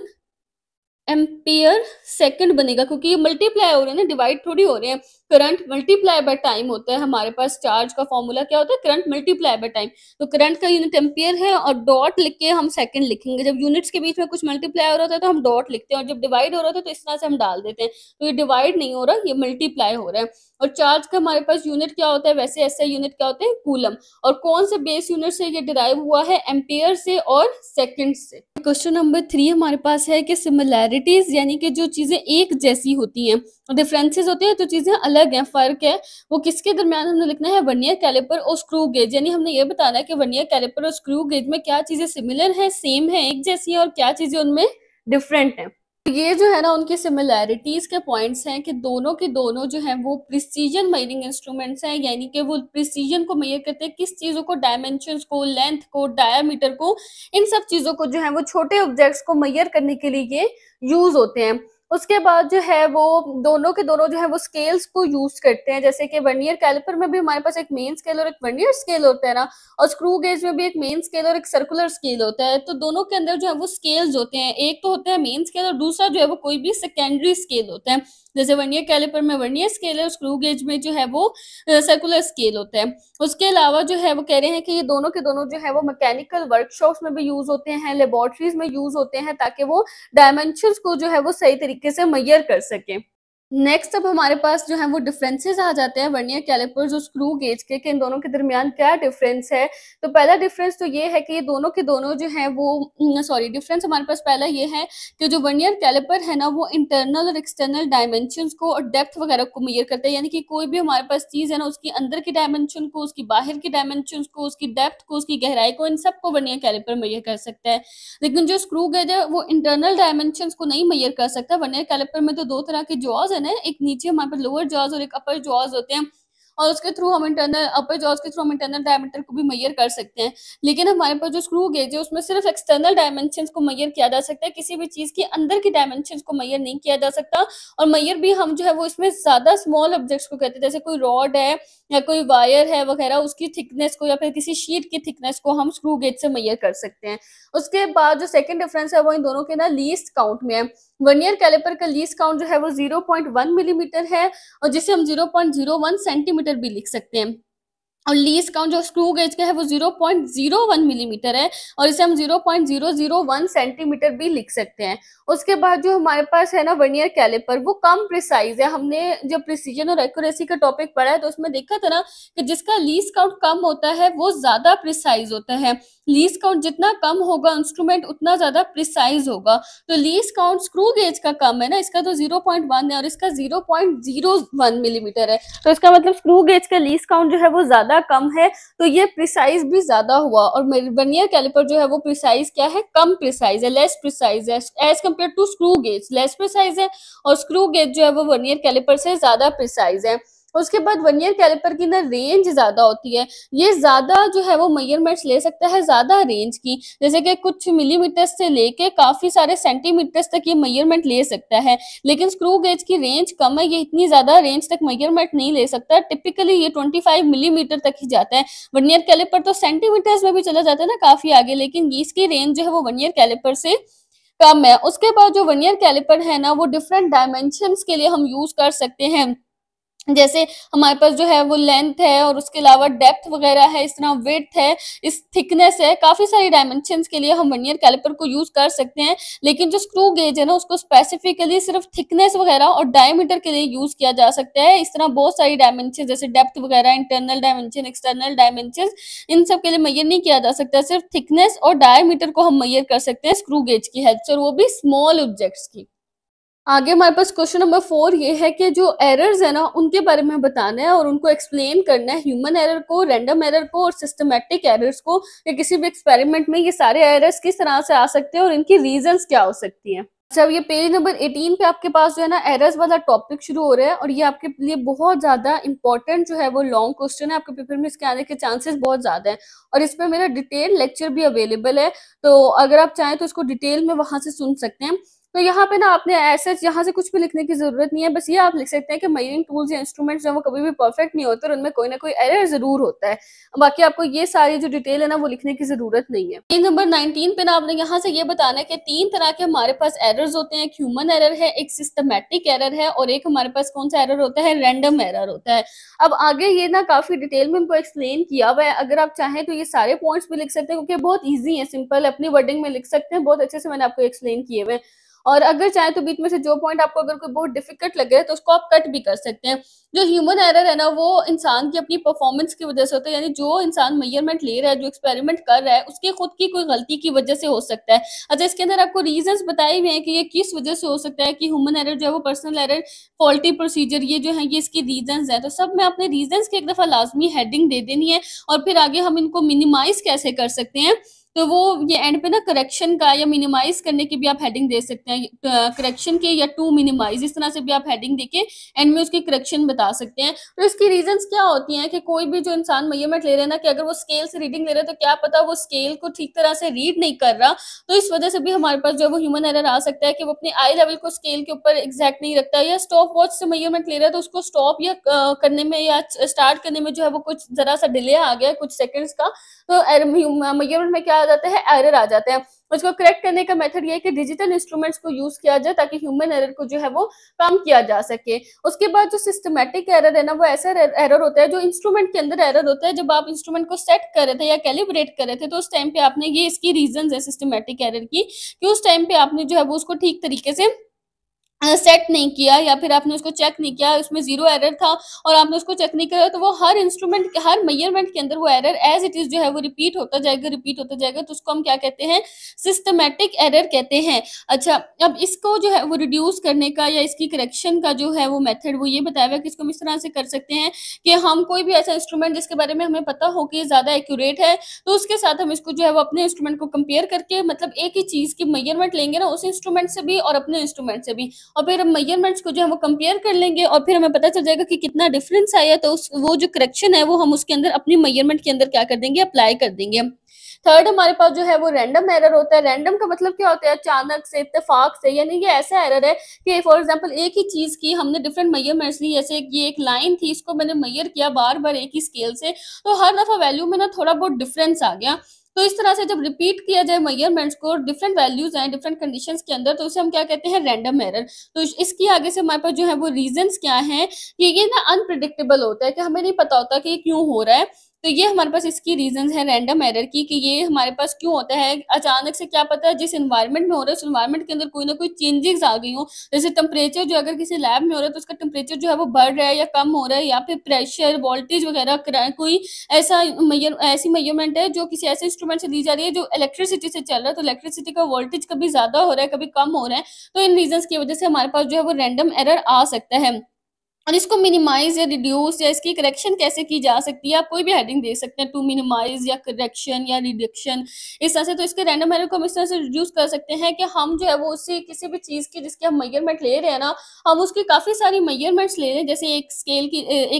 Speaker 1: एम्पियर सेकंड बनेगा, क्योंकि ये मल्टीप्लाई हो रहे हैं ना, डिवाइड थोड़ी हो रहे हैं। करंट मल्टीप्लाई बाय टाइम होता है हमारे पास, चार्ज का फॉर्मूला क्या होता है, करंट मल्टीप्लाई बाय टाइम। तो करंट का यूनिट एम्पियर है और डॉट लिख के हम सेकंड लिखेंगे। जब यूनिट्स के बीच में कुछ मल्टीप्लाई हो रहा था तो हम डॉट लिखते हैं, और जब डिवाइड हो रहा था तो इस तरह से हम डाल देते हैं। तो ये डिवाइड नहीं हो रहा, ये मल्टीप्लाई हो रहा है। और चार्ज का हमारे पास यूनिट क्या होता है, वैसे ऐसा यूनिट क्या होता है, कूलम। और कौन से बेस यूनिट से ये डिराइव हुआ है, एम्पियर से और सेकंड से। क्वेश्चन नंबर 3 हमारे पास है कि सिमिलैरिटीज यानी कि जो चीजें एक जैसी होती हैं, डिफरेंसेस होते हैं तो चीजें अलग हैं, फर्क है, वो किसके दरमियान हमने लिखना है, वर्नियर कैलिपर और स्क्रू गेज। यानी हमने ये बताना है कि वर्नियर कैलिपर और स्क्रू गेज में क्या चीजें सिमिलर है, सेम है, एक जैसी है, और क्या चीजें उनमें डिफरेंट है। ये जो है ना उनकी सिमिलैरिटीज के पॉइंट्स हैं कि दोनों के दोनों जो है वो प्रिसीजन मेजरिंग इंस्ट्रूमेंट्स हैं। यानी कि वो प्रिसीजन को मेजर करते हैं, किस चीजों को, डायमेंशंस को, लेंथ को, डायामीटर को, इन सब चीजों को जो है वो छोटे ऑब्जेक्ट्स को मेजर करने के लिए ये यूज होते हैं। उसके बाद जो है वो दोनों के दोनों जो है वो स्केल्स को यूज करते हैं। जैसे कि वर्नियर कैलिपर में भी हमारे पास एक मेन स्केल और एक वर्नियर स्केल होता है ना, और स्क्रू गेज में भी एक मेन स्केल और एक सर्कुलर स्केल होता है। तो दोनों के अंदर जो है वो स्केल्स होते हैं, एक तो होता है मेन स्केल और दूसरा जो है वो कोई भी सेकेंडरी स्केल होता है। जैसे वर्नियर कैलिपर में वर्नियर स्केल है और स्क्रू गेज में जो है वो सर्कुलर स्केल होता है। उसके अलावा जो है वो कह रहे हैं कि ये दोनों के दोनों जो है वो मैकेनिकल वर्कशॉप्स में भी यूज होते हैं, लेबोरेटरीज में यूज होते हैं, ताकि वो डायमेंशंस को जो है वो सही तरीके से मेजर कर सके। नेक्स्ट अब हमारे पास जो है वो डिफरेंसेस आ जाते हैं वर्नियर कैलिपर्स और स्क्रू गेज के, कि इन दोनों के दरमियान क्या डिफरेंस है। तो पहला डिफरेंस तो ये है कि ये दोनों के दोनों जो है वो सॉरी डिफरेंस हमारे पास पहला ये है कि जो वर्नियर कैलिपर है ना वो इंटरनल और एक्सटर्नल डायमेंशंस को और डेप्थ वगैरह को मेजर करता है, यानी कि कोई भी हमारे पास चीज है ना उसकी अंदर की डायमेंशन को, उसकी बाहर की डायमेंशन को, उसकी डेप्थ को, उसकी गहराई को, इन सबको वर्नियर कैलिपर मेजर कर सकता है। लेकिन जो स्क्रू गेज है वो इंटरनल डायमेंशंस को नहीं मेजर कर सकता। वर्नियर कैलिपर में तो दो तरह के जॉज है ना, एक नीचे हमारे पास लोअर जॉज और एक अपर जॉज होते हैं, और उसके थ्रू हम इंटरनल अपर जॉज के थ्रू हम इंटरनल डायमीटर को भी मेजर कर सकते हैं। लेकिन हमारे पास जो स्क्रू गेज है उसमें सिर्फ एक्सटर्नल डायमेंशंस को मेजर किया जा सकता है, किसी भी चीज के अंदर की डायमेंशंस को मेजर नहीं किया जा सकता। और मेजर भी हम जो है वो इसमें ज्यादा स्मॉल ऑब्जेक्ट्स को कहते हैं, जैसे कोई रॉड है या कोई वायर है वगैरह, उसकी थिकनेस को या फिर किसी शीट की थिकनेस को हम स्क्रू गेज से मेजर कर सकते हैं। उसके बाद जो सेकंड डिफरेंस है वो इन दोनों के ना लीस्ट काउंट में है। वर्नियर कैलिपर का लीस्ट काउंट जो है वो 0.1 मिलीमीटर है, और जिसे हम 0.01 सेंटीमीटर भी लिख सकते हैं। और लीस्ट काउंट जो स्क्रू गेज का है वो 0.01 मिलीमीटर है, और इसे हम 0.001 सेंटीमीटर भी लिख सकते हैं। उसके बाद जो हमारे पास है ना वर्नियर कैलिपर, वो कम प्रिसाइज है। हमने जब प्रिसीजन और एक्यूरेसी का टॉपिक पढ़ा है तो उसमें देखा था ना कि जिसका लीस्ट काउंट कम होता है वो ज्यादा प्रिसाइज होता है। लीस्ट काउंट जितना कम होगा इंस्ट्रूमेंट उतना ज्यादा प्रिसाइज होगा। तो लीस्ट काउंट स्क्रू गेज का कम है ना, इसका तो 0.1 है और इसका 0.01 मिलीमीटर है। तो इसका मतलब स्क्रू गेज का लीस्ट काउंट जो है वो ज्यादा कम है, तो ये प्रिसाइज भी ज्यादा हुआ। और वर्नियर कैलिपर जो है वो प्रिसाइज क्या है, कम प्रिसाइज है, लेस प्रिसाइज है as compare to screw gauge, less precise है। और स्क्रू गेज जो है वो वर्नियर कैलिपर से ज्यादा प्रिसाइज है। उसके बाद वर्नियर कैलिपर की ना रेंज ज्यादा होती है, ये ज्यादा जो है वो मेजरमेंट्स ले सकता है, ज्यादा रेंज की, जैसे कि कुछ मिलीमीटर से लेके काफी सारे सेंटीमीटर्स तक ये मेजरमेंट ले सकता है। लेकिन स्क्रू गेज की रेंज कम है, ये इतनी ज्यादा रेंज तक मेजरमेंट नहीं ले सकता। टिपिकली ये 25 मिलीमीटर तक ही जाता है। वर्नियर कैलिपर तो सेंटीमीटर्स में भी चला जाता है ना काफी आगे, लेकिन इसकी रेंज जो है वो वर्नियर कैलिपर से कम है। उसके बाद जो वर्नियर कैलिपर है ना वो डिफरेंट डायमेंशंस के लिए हम यूज कर सकते हैं, जैसे हमारे पास जो है वो लेंथ है और उसके अलावा डेप्थ वगैरह है, इस तरह विड्थ है, इस थिकनेस है, काफी सारी डायमेंशंस के लिए हम वर्नियर कैलिपर को यूज कर सकते हैं। लेकिन जो स्क्रू गेज है ना उसको स्पेसिफिकली सिर्फ थिकनेस वगैरह और डायमीटर के लिए यूज किया जा सकता है। इस तरह बहुत सारी डायमेंशन जैसे डेप्थ वगैरह, इंटरनल डायमेंशन, एक्सटर्नल डायमेंशन, इन सब के लिए मेजर नहीं किया जा सकता, सिर्फ थिकनेस और डायमीटर को हम मेजर कर सकते हैं स्क्रू गेज की हेल्प से, और वो भी स्मॉल ऑब्जेक्ट्स की। आगे हमारे पास क्वेश्चन नंबर 4 ये है कि जो एरर्स है ना उनके बारे में बताना है और उनको एक्सप्लेन करना है, ह्यूमन एरर को, रैंडम एरर को और सिस्टमैटिक एरर्स को, कि किसी भी एक्सपेरिमेंट में ये सारे एरर्स किस तरह से आ सकते हैं और इनकी रीजंस क्या हो सकती हैं। अच्छा, अब ये पेज नंबर 18 पे आपके पास जो है ना एरर्स वाला टॉपिक शुरू हो रहा है, और ये आपके लिए बहुत ज्यादा इंपॉर्टेंट जो है वो लॉन्ग क्वेश्चन है, आपके पेपर में इसके आने के चांसेस बहुत ज्यादा है, और इस पे मेरा डिटेल लेक्चर भी अवेलेबल है, तो अगर आप चाहें तो इसको डिटेल में वहां से सुन सकते हैं। तो यहाँ पे ना आपने ऐसे यहाँ से कुछ भी लिखने की जरूरत नहीं है, बस ये आप लिख सकते हैं कि मेजरिंग टूल्स या इंस्ट्रूमेंट्स जो वो कभी भी परफेक्ट नहीं होते और उनमें कोई ना कोई एरर जरूर होता है। बाकी आपको ये सारी जो डिटेल है ना वो लिखने की जरूरत नहीं है। पेज नंबर 19 पे ना आपने यहाँ से ये बताना है कि 3 तरह के हमारे पास एरर्स होते हैं, एक ह्यूमन एरर है, एक सिस्टमैटिक एरर है, और एक हमारे पास कौन सा एरर होता है, रैंडम एरर होता है। अब आगे ये ना काफी डिटेल में इनको एक्सप्लेन किया हुआ है, अगर आप चाहें तो ये सारे पॉइंट्स भी लिख सकते हैं क्योंकि बहुत ईजी है, सिंपल अपनी वर्डिंग में लिख सकते हैं, बहुत अच्छे से मैंने आपको एक्सप्लेन किए हुए। और अगर चाहे तो बीच में से जो पॉइंट आपको अगर कोई बहुत डिफिकल्ट लगे तो उसको आप कट भी कर सकते हैं। जो ह्यूमन एरर है ना वो इंसान की अपनी परफॉर्मेंस की वजह से होता है, यानी जो इंसान मेजरमेंट ले रहा है, जो एक्सपेरिमेंट कर रहा है, उसकी खुद की कोई गलती की वजह से हो सकता है। अच्छा, इसके अंदर आपको रीजंस बताए हुए हैं कि ये किस वजह से हो सकता है कि ह्यूमन एरर जो है वो पर्सनल एरर, फॉल्टी प्रोसीजर, ये जो है ये इसकी रीजंस है। तो सब में अपने रीजंस की एक दफा लाजमी हेडिंग दे देनी है, और फिर आगे हम इनको मिनिमाइज कैसे कर सकते हैं, तो वो ये एंड पे ना करेक्शन का या मिनिमाइज करने की भी आप हेडिंग दे सकते हैं, करेक्शन के या टू मिनिमाइज, इस तरह से भी आप हेडिंग देके एंड में उसकी करेक्शन बता सकते हैं। तो इसकी रीजंस क्या होती हैं कि कोई भी जो इंसान मेजरमेंट ले रहे हैं ना, कि अगर वो स्केल से रीडिंग ले रहे हैं तो क्या पता वो स्केल को ठीक तरह से रीड नहीं कर रहा, तो इस वजह से भी हमारे पास जो वो ह्यूमन एरर आ सकता है कि वो अपने आई लेवल को स्केल के ऊपर एग्जैक्ट नहीं रखता, या स्टॉप वॉच से मेजरमेंट ले रहा है तो उसको स्टॉप या करने में या स्टार्ट करने में जो है वो कुछ जरा सा डिले आ गया कुछ सेकंड्स का, तो मेजरमेंट में क्या आ जाता है, एरर आ जाते हैं। उसको करेक्ट करने का मेथड ये है कि डिजिटल इंस्ट्रूमेंट्स को यूज किया जाए ताकि ह्यूमन एरर को जो है वो कम किया जा सके। उसके बाद जो सिस्टमैटिक एरर है ना, वो ऐसा एरर होता है जो इंस्ट्रूमेंट के अंदर एरर होता है, जब आप इंस्ट्रूमेंट को सेट कर रहे थे या कैलिब्रेट कर रहे थे तो उस टाइम पे आपने, ये इसकी रीजंस है सिस्टमैटिक एरर की, कि उस टाइम पे आपने जो है वो उसको ठीक तरीके से सेट नहीं किया या फिर आपने उसको चेक नहीं किया, उसमें ज़ीरो एरर था और आपने उसको चेक नहीं करा, तो वो हर इंस्ट्रूमेंट हर मेजरमेंट के अंदर वो एरर एज़ इट इज़ जो है वो रिपीट होता जाएगा, तो उसको हम क्या कहते हैं, सिस्टमैटिक एरर कहते हैं। अच्छा, अब इसको जो है वो रिड्यूस करने का या इसकी करेक्शन का जो है वो मेथड वो ये बताया हुआ है कि इसको हम इस तरह से कर सकते हैं कि हम कोई भी ऐसा इंस्ट्रूमेंट जिसके बारे में हमें पता हो कि ज़्यादा एक्यूरेट है, तो उसके साथ हम इसको जो है वो अपने इंस्ट्रूमेंट को कंपेयर करके, मतलब एक ही चीज़ की मेजरमेंट लेंगे ना उस इंस्ट्रूमेंट से भी और अपने इंस्ट्रूमेंट से भी, और फिर हम मेजरमेंट्स को जो है वो कंपेयर कर लेंगे और फिर हमें पता चल जाएगा कि कितना डिफरेंस आया, तो उस वो जो करेक्शन है वो हम उसके अंदर अपनी मेजरमेंट के अंदर क्या कर देंगे, अप्लाई कर देंगे। थर्ड हमारे पास जो है वो रैंडम एरर होता है। रैंडम का मतलब क्या होता है, अचानक से, इत्तेफाक से, यानी ये ऐसा एरर है कि फॉर एग्जांपल एक ही चीज की हमने डिफरेंट मेजरमेंट्स ली, जैसे ये एक लाइन थी, इसको मैंने मेजर किया बार बार एक ही स्केल से, तो हर दफा वैल्यू में ना थोड़ा बहुत डिफरेंस आ गया। तो इस तरह से जब रिपीट किया जाए मेजरमेंट्स को, डिफरेंट वैल्यूज आए डिफरेंट कंडीशंस के अंदर, तो उसे हम क्या कहते हैं, रैंडम एरर। तो इसकी आगे से हमारे पास जो है वो रीजंस क्या है, ये ना अनप्रिडिक्टेबल होता है कि हमें नहीं पता होता कि ये क्यों हो रहा है। तो ये हमारे पास इसकी रीजंस है रैंडम एरर की, कि ये हमारे पास क्यों होता है, अचानक से क्या पता है जिस एनवायरनमेंट में हो रहा है उस एनवायरनमेंट के अंदर कोई ना कोई चेंजेस आ गई हो, जैसे टेम्परेचर जो अगर किसी लैब में हो रहा है तो उसका टेम्परेचर जो है वो बढ़ रहा है या कम हो रहा है, या फिर प्रेशर वोल्टेज वगैरह कोई ऐसी मेजरमेंट है जो किसी ऐसे इंस्ट्रूमेंट से ली जा रही है जो इलेक्ट्रिसिटी से चल रहा है, तो इलेक्ट्रिसिटी का वोल्टेज कभी ज्यादा हो रहा है कभी कम हो रहा है, तो इन रीजंस की वजह से हमारे पास जो है वो रैंडम एरर आ सकता है। और इसको मिनिमाइज या रिड्यूस या इसकी करेक्शन कैसे की जा सकती है, आप कोई भी हेडिंग दे सकते हैं, टू मिनिमाइज या करेक्शन या रिडक्शन, इस तरह से। तो इसके रैंडम एरर को हम इस तरह से रिड्यूस कर सकते हैं कि हम जो है वो उससे किसी भी चीज़ की जिसकी हम मेजरमेंट ले रहे हैं ना, हम उसकी काफ़ी सारी मेजरमेंट्स ले लें। जैसे एक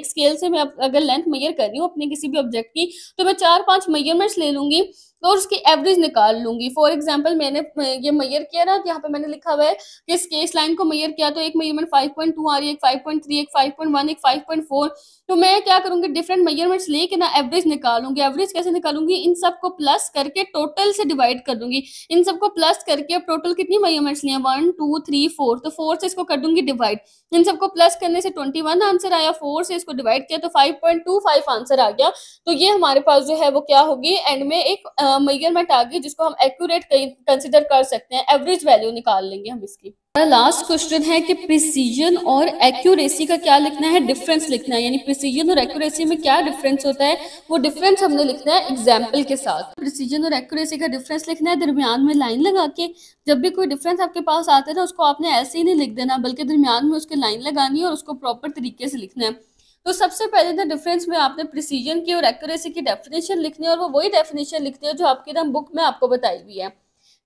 Speaker 1: स्केल से मैं अगर लेंथ मेजर कर रही हूँ अपने किसी भी ऑब्जेक्ट की, तो मैं 4-5 मेजरमेंट्स ले लूंगी और उसकी एवरेज निकाल लूंगी। फॉर एग्जाम्पल मैंने ये मेजर किया ना, तो यहाँ पे मैंने लिखा हुआ है कि इस केस लाइन को मेजर किया, तो एक मेजरमेंट 5.2 आ रही है, एक 5.3, एक 5.1, एक 5.4। तो मैं क्या करूंगी, डिफरेंट मेजरमेंट्स लेके ना एवरेज निकालूंगी। एवरेज कैसे निकालूंगी, इन सबको प्लस करके टोटल से डिवाइड कर दूंगी। इन सबको प्लस करके अब टोटल कितनी मेजरमेंट्स लिए, 1 2 3 4, तो 4 से इसको कर दूंगी डिवाइड। इन सबको प्लस करने से 21 आंसर आया, 4 से इसको डिवाइड किया तो 5.25 आंसर आ गया। तो ये हमारे पास जो है वो क्या होगी, एंड में एक मेजरमेंट आ गई जिसको हम एक्यूरेट कंसिडर कर सकते हैं। एवरेज वैल्यू निकाल लेंगे हम इसकी। लास्ट क्वेश्चन है कि प्रिसीजन और एक्यूरेसी का क्या लिखना है, डिफरेंस लिखना है, यानी प्रिसीजन और एक्यूरेसी में क्या डिफरेंस होता है, वो डिफरेंस हमने लिखना है एग्जाम्पल के साथ। प्रिसीजन और एक्यूरेसी का डिफरेंस लिखना है दरमियान में लाइन लगा के। जब भी कोई डिफरेंस आपके पास आता है ना, उसको आपने ऐसे ही नहीं लिख देना, बल्कि दरमियान में उसकी लाइन लगानी है और उसको प्रॉपर तरीके से लिखना है। तो सबसे पहले ना डिफरेंस में आपने प्रिसीजन की और एक्यूरेसी की डेफिनेशन लिखनी है, और वो वही डेफिनेशन लिखनी है जो आपकी ना बुक में आपको बताई हुई है।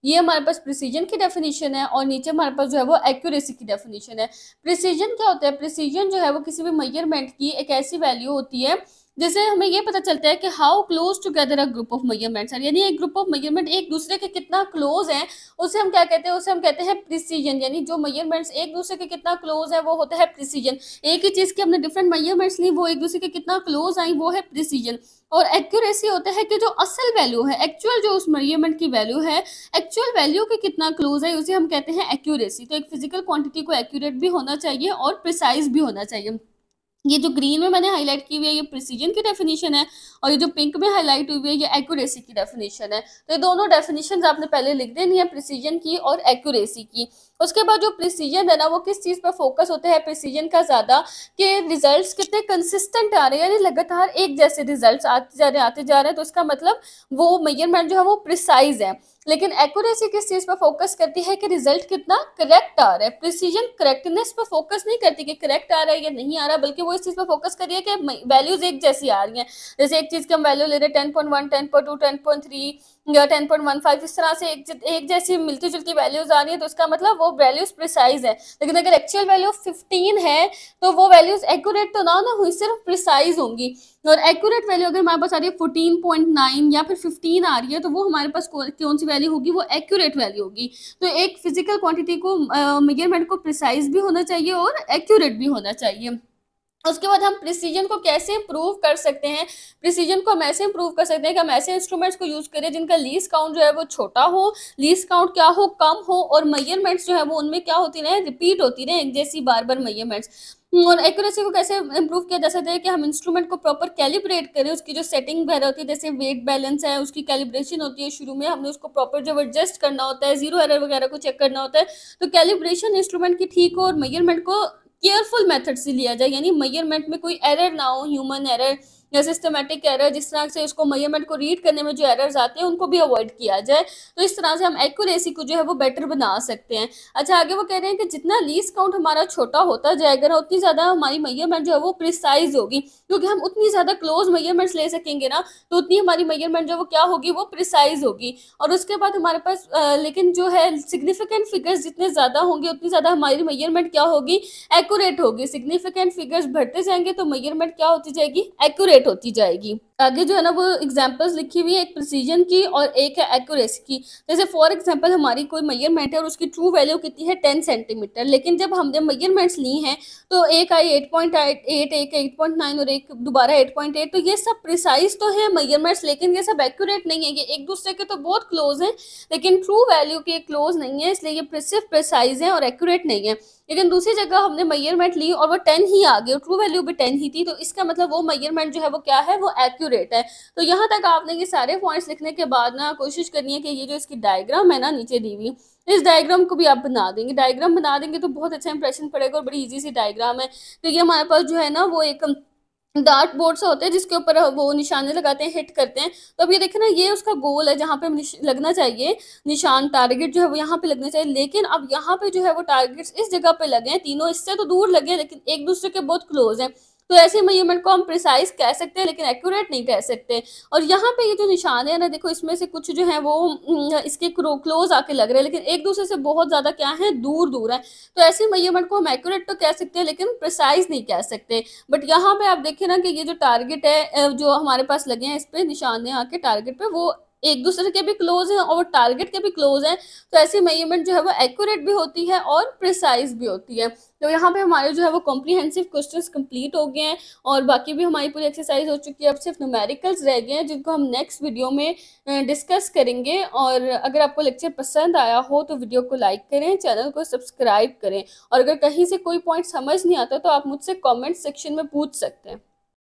Speaker 1: ये हमारे पास प्रिसीजन की डेफिनेशन है और नीचे हमारे पास जो है वो एक्यूरेसी की डेफिनेशन है। प्रिसीजन क्या होता है, प्रिसीजन जो है वो किसी भी मेजरमेंट की एक ऐसी वैल्यू होती है जैसे हमें ये पता चलता है कि how close together a group of measurements, यानी एक ग्रुप ऑफ मेजरमेंट एक दूसरे के कितना क्लोज है, उसे हम क्या कहते हैं, उसे हम कहते हैं प्रिसीजन। यानी जो मेजरमेंट्स एक दूसरे के कितना क्लोज है वो होता है प्रिसीजन। एक ही चीज के हमने डिफरेंट मेजरमेंट्स ली, वो एक दूसरे के कितना क्लोज आई, वो है प्रिसीजन। और एक्यूरेसी होता है कि जो असल वैल्यू है, एक्चुअल जो उस मेजरमेंट की वैल्यू है, एक्चुअल वैल्यू के कितना क्लोज है, उसे हम कहते हैं एक्यूरेसी। तो एक फिजिकल क्वांटिटी को एक्यूरेट भी होना चाहिए और प्रिसाइज भी होना चाहिए। ये जो ग्रीन में मैंने हाईलाइट की हुई है ये प्रिसीजन की डेफिनेशन है, और ये जो पिंक में हाईलाइट हुई है ये एक्यूरेसी की डेफिनेशन है। तो ये दोनों डेफिनेशन आपने पहले लिख देनी है, प्रिसीजन की और एक्यूरेसी की। उसके बाद जो प्रिसीजन है ना, वो किस चीज़ पर फोकस होता है प्रिसीजन का ज़्यादा, कि रिजल्ट्स कितने कंसिस्टेंट आ रहे हैं, यानी लगातार एक जैसे रिजल्ट्स आते जा रहे हैं, तो इसका मतलब वो मेजरमेंट जो है वो प्रिसाइज है। लेकिन एक्यूरेसी किस चीज पर फोकस करती है कि रिजल्ट कितना करेक्ट आ रहा है। प्रिसीजन करेक्टनेस पर फोकस नहीं करती कि करेक्ट आ रहा है या नहीं आ रहा, बल्कि वो इस चीज पर फोकस कर रही है कि वैल्यूज एक जैसी आ रही हैं। जैसे एक चीज की हम वैल्यू ले रहे हैं 10.1, 10.2, 10.3 या 10.15, इस तरह से एक जैसी मिलती जुलती वैल्यूज आ रही है, तो उसका मतलब वो वैल्यूज प्रिसाइज है। लेकिन अगर एक्चुअल वैल्यू 15 है तो वो वैल्यूज एक्यूरेट तो ना हुई, सिर्फ प्रिसाइज होंगी। और एक्यूरेट वैल्यू अगर हमारे पास आ रही है 14.9 या फिर 15 आ रही है, तो वो हमारे पास कौन सी वैल्यू होगी, वो एक्यूरेट वैल्यू होगी। तो एक फिजिकल क्वांटिटी को मेजरमेंट को प्रिसाइज भी होना चाहिए और एक्यूरेट भी होना चाहिए। उसके बाद हम प्रिसीजन को कैसे इम्प्रूव कर सकते हैं, प्रिसीजन को हम ऐसे इम्प्रूव कर सकते हैं कि हम ऐसे इंस्ट्रूमेंट्स को यूज़ करें जिनका लीस्ट काउंट जो है वो छोटा हो, लीस्ट काउंट क्या हो, कम हो, और मेजरमेंट्स जो है वो उनमें क्या होती रहे, रिपीट होती रहे एक जैसी बार बार मेजरमेंट्स। और एक्यूरेसी को कैसे इम्प्रूव किया जा सकता है कि हम इंस्ट्रूमेंट को प्रॉपर कैलिब्रेट करें, उसकी जो सेटिंग वगैरह होती है, जैसे वेट बैलेंस है, उसकी कैलिब्रेशन होती है, शुरू में हमने उसको प्रॉपर जब एडजस्ट करना होता है, जीरो एरर वगैरह को चेक करना होता है, तो कैलिब्रेशन इंस्ट्रूमेंट की ठीक हो और मेजरमेंट को केयरफुल मेथड से लिया जाए, यानी मेजरमेंट में कोई एरर ना हो, ह्यूमन एरर या सिस्टमेटिक एरर, जिस तरह से उसको मेजरमेंट को रीड करने में जो एरर्स आते हैं उनको भी अवॉइड किया जाए। तो इस तरह से हम एक्यूरेसी को जो है वो बेटर बना सकते हैं। अच्छा, आगे वो कह रहे हैं कि जितना लीस्ट काउंट हमारा छोटा होता जाएगा ना, उतनी ज़्यादा हमारी मेजरमेंट जो है वो प्रिसाइज होगी, क्योंकि हम उतनी ज़्यादा क्लोज मेजरमेंट्स ले सकेंगे ना, तो उतनी हमारी मेजरमेंट जो वो क्या होगी, वो प्रिसाइज होगी। और उसके बाद हमारे पास लेकिन जो है सिग्निफिकेंट फिगर्स जितने ज़्यादा होंगे उतनी ज़्यादा हमारी मेजरमेंट क्या होगी, एक्यूरेट होगी। सिग्निफिकेंट फिगर्स बढ़ते जाएंगे तो मेजरमेंट क्या होती जाएगी, एक्यूरेट होती जाएगी। आगे जो है ना वो एग्जांपल्स लिखी हुई है, एक प्रिसीजन की और एक है एक्यूरेसी की। जैसे फॉर एग्जांपल हमारी कोई मेजरमेंट है और उसकी ट्रू वैल्यू कितनी है, 10 सेंटीमीटर, लेकिन जब हमने मेजरमेंट्स ली हैं तो एक आई 8.8, एक 8.9 और एक दोबारा 8.8, तो ये सब प्रिसाइज तो है मेजरमेंट्स, लेकिन ये सब एक्यूरेट नहीं है, ये एक दूसरे के तो बहुत क्लोज हैं लेकिन ट्रू वैल्यू के क्लोज नहीं है, इसलिए ये सिर्फ प्रिसाइज है और एक्यूरेट नहीं है। लेकिन दूसरी जगह हमने मेजरमेंट ली और वो 10 ही आ गई और ट्रू वैल्यू भी 10 ही थी, तो इसका मतलब वो मेजरमेंट जो है वो क्या है, वो एक्यूरेट है। तो यहाँ तक आपने ये सारे पॉइंट्स लिखने के बाद ना कोशिश करनी है कि ये जो इसकी डायग्राम है ना नीचे दी हुई, इस डायग्राम को भी आप बना देंगे। डायग्राम बना देंगे तो बहुत अच्छा इंप्रेशन पड़ेगा और बड़ी इजी सी डायग्राम है। तो ये हमारे पास जो है ना वो एक डार्ट बोर्ड से होते हैं जिसके ऊपर वो निशाने लगाते हैं, हिट करते हैं। तो अब ये देखें ना, ये उसका गोल है जहाँ पे लगना चाहिए निशान, टारगेट जो है वो यहाँ पे लगना चाहिए, लेकिन अब यहाँ पे जो है वो टारगेट्स इस जगह पे लगे हैं, तीनों इससे तो दूर लगे हैं लेकिन एक दूसरे के बहुत क्लोज हैं। तो ऐसे मेजरमेंट को हम प्रिसाइज कह सकते हैं लेकिन एक्यूरेट नहीं कह सकते। और यहाँ पे ये जो निशान है ना, देखो इसमें से कुछ जो है वो इसके क्लोज आके लग रहे हैं लेकिन एक दूसरे से बहुत ज़्यादा क्या है, दूर दूर है। तो ऐसे मेजरमेंट को हम एक्यूरेट तो कह सकते हैं लेकिन प्रिसाइज नहीं कह सकते। बट यहाँ पे आप देखें ना कि ये जो टारगेट है जो हमारे पास लगे हैं, इस पे निशान आके टारगेट पे, वो एक दूसरे के भी क्लोज हैं और टारगेट के भी क्लोज हैं। तो ऐसी मेजरमेंट जो है वो एक्यूरेट भी होती है और प्रिसाइज भी होती है। तो यहाँ पे हमारे जो है वो कॉम्प्रिहेंसिव क्वेश्चंस कंप्लीट हो गए हैं और बाकी भी हमारी पूरी एक्सरसाइज हो चुकी है। अब सिर्फ न्यूमेरिकल्स रह गए हैं जिनको हम नेक्स्ट वीडियो में डिस्कस करेंगे। और अगर आपको लेक्चर पसंद आया हो तो वीडियो को लाइक करें, चैनल को सब्सक्राइब करें, और अगर कहीं से कोई पॉइंट समझ नहीं आता तो आप मुझसे कॉमेंट सेक्शन में पूछ सकते हैं।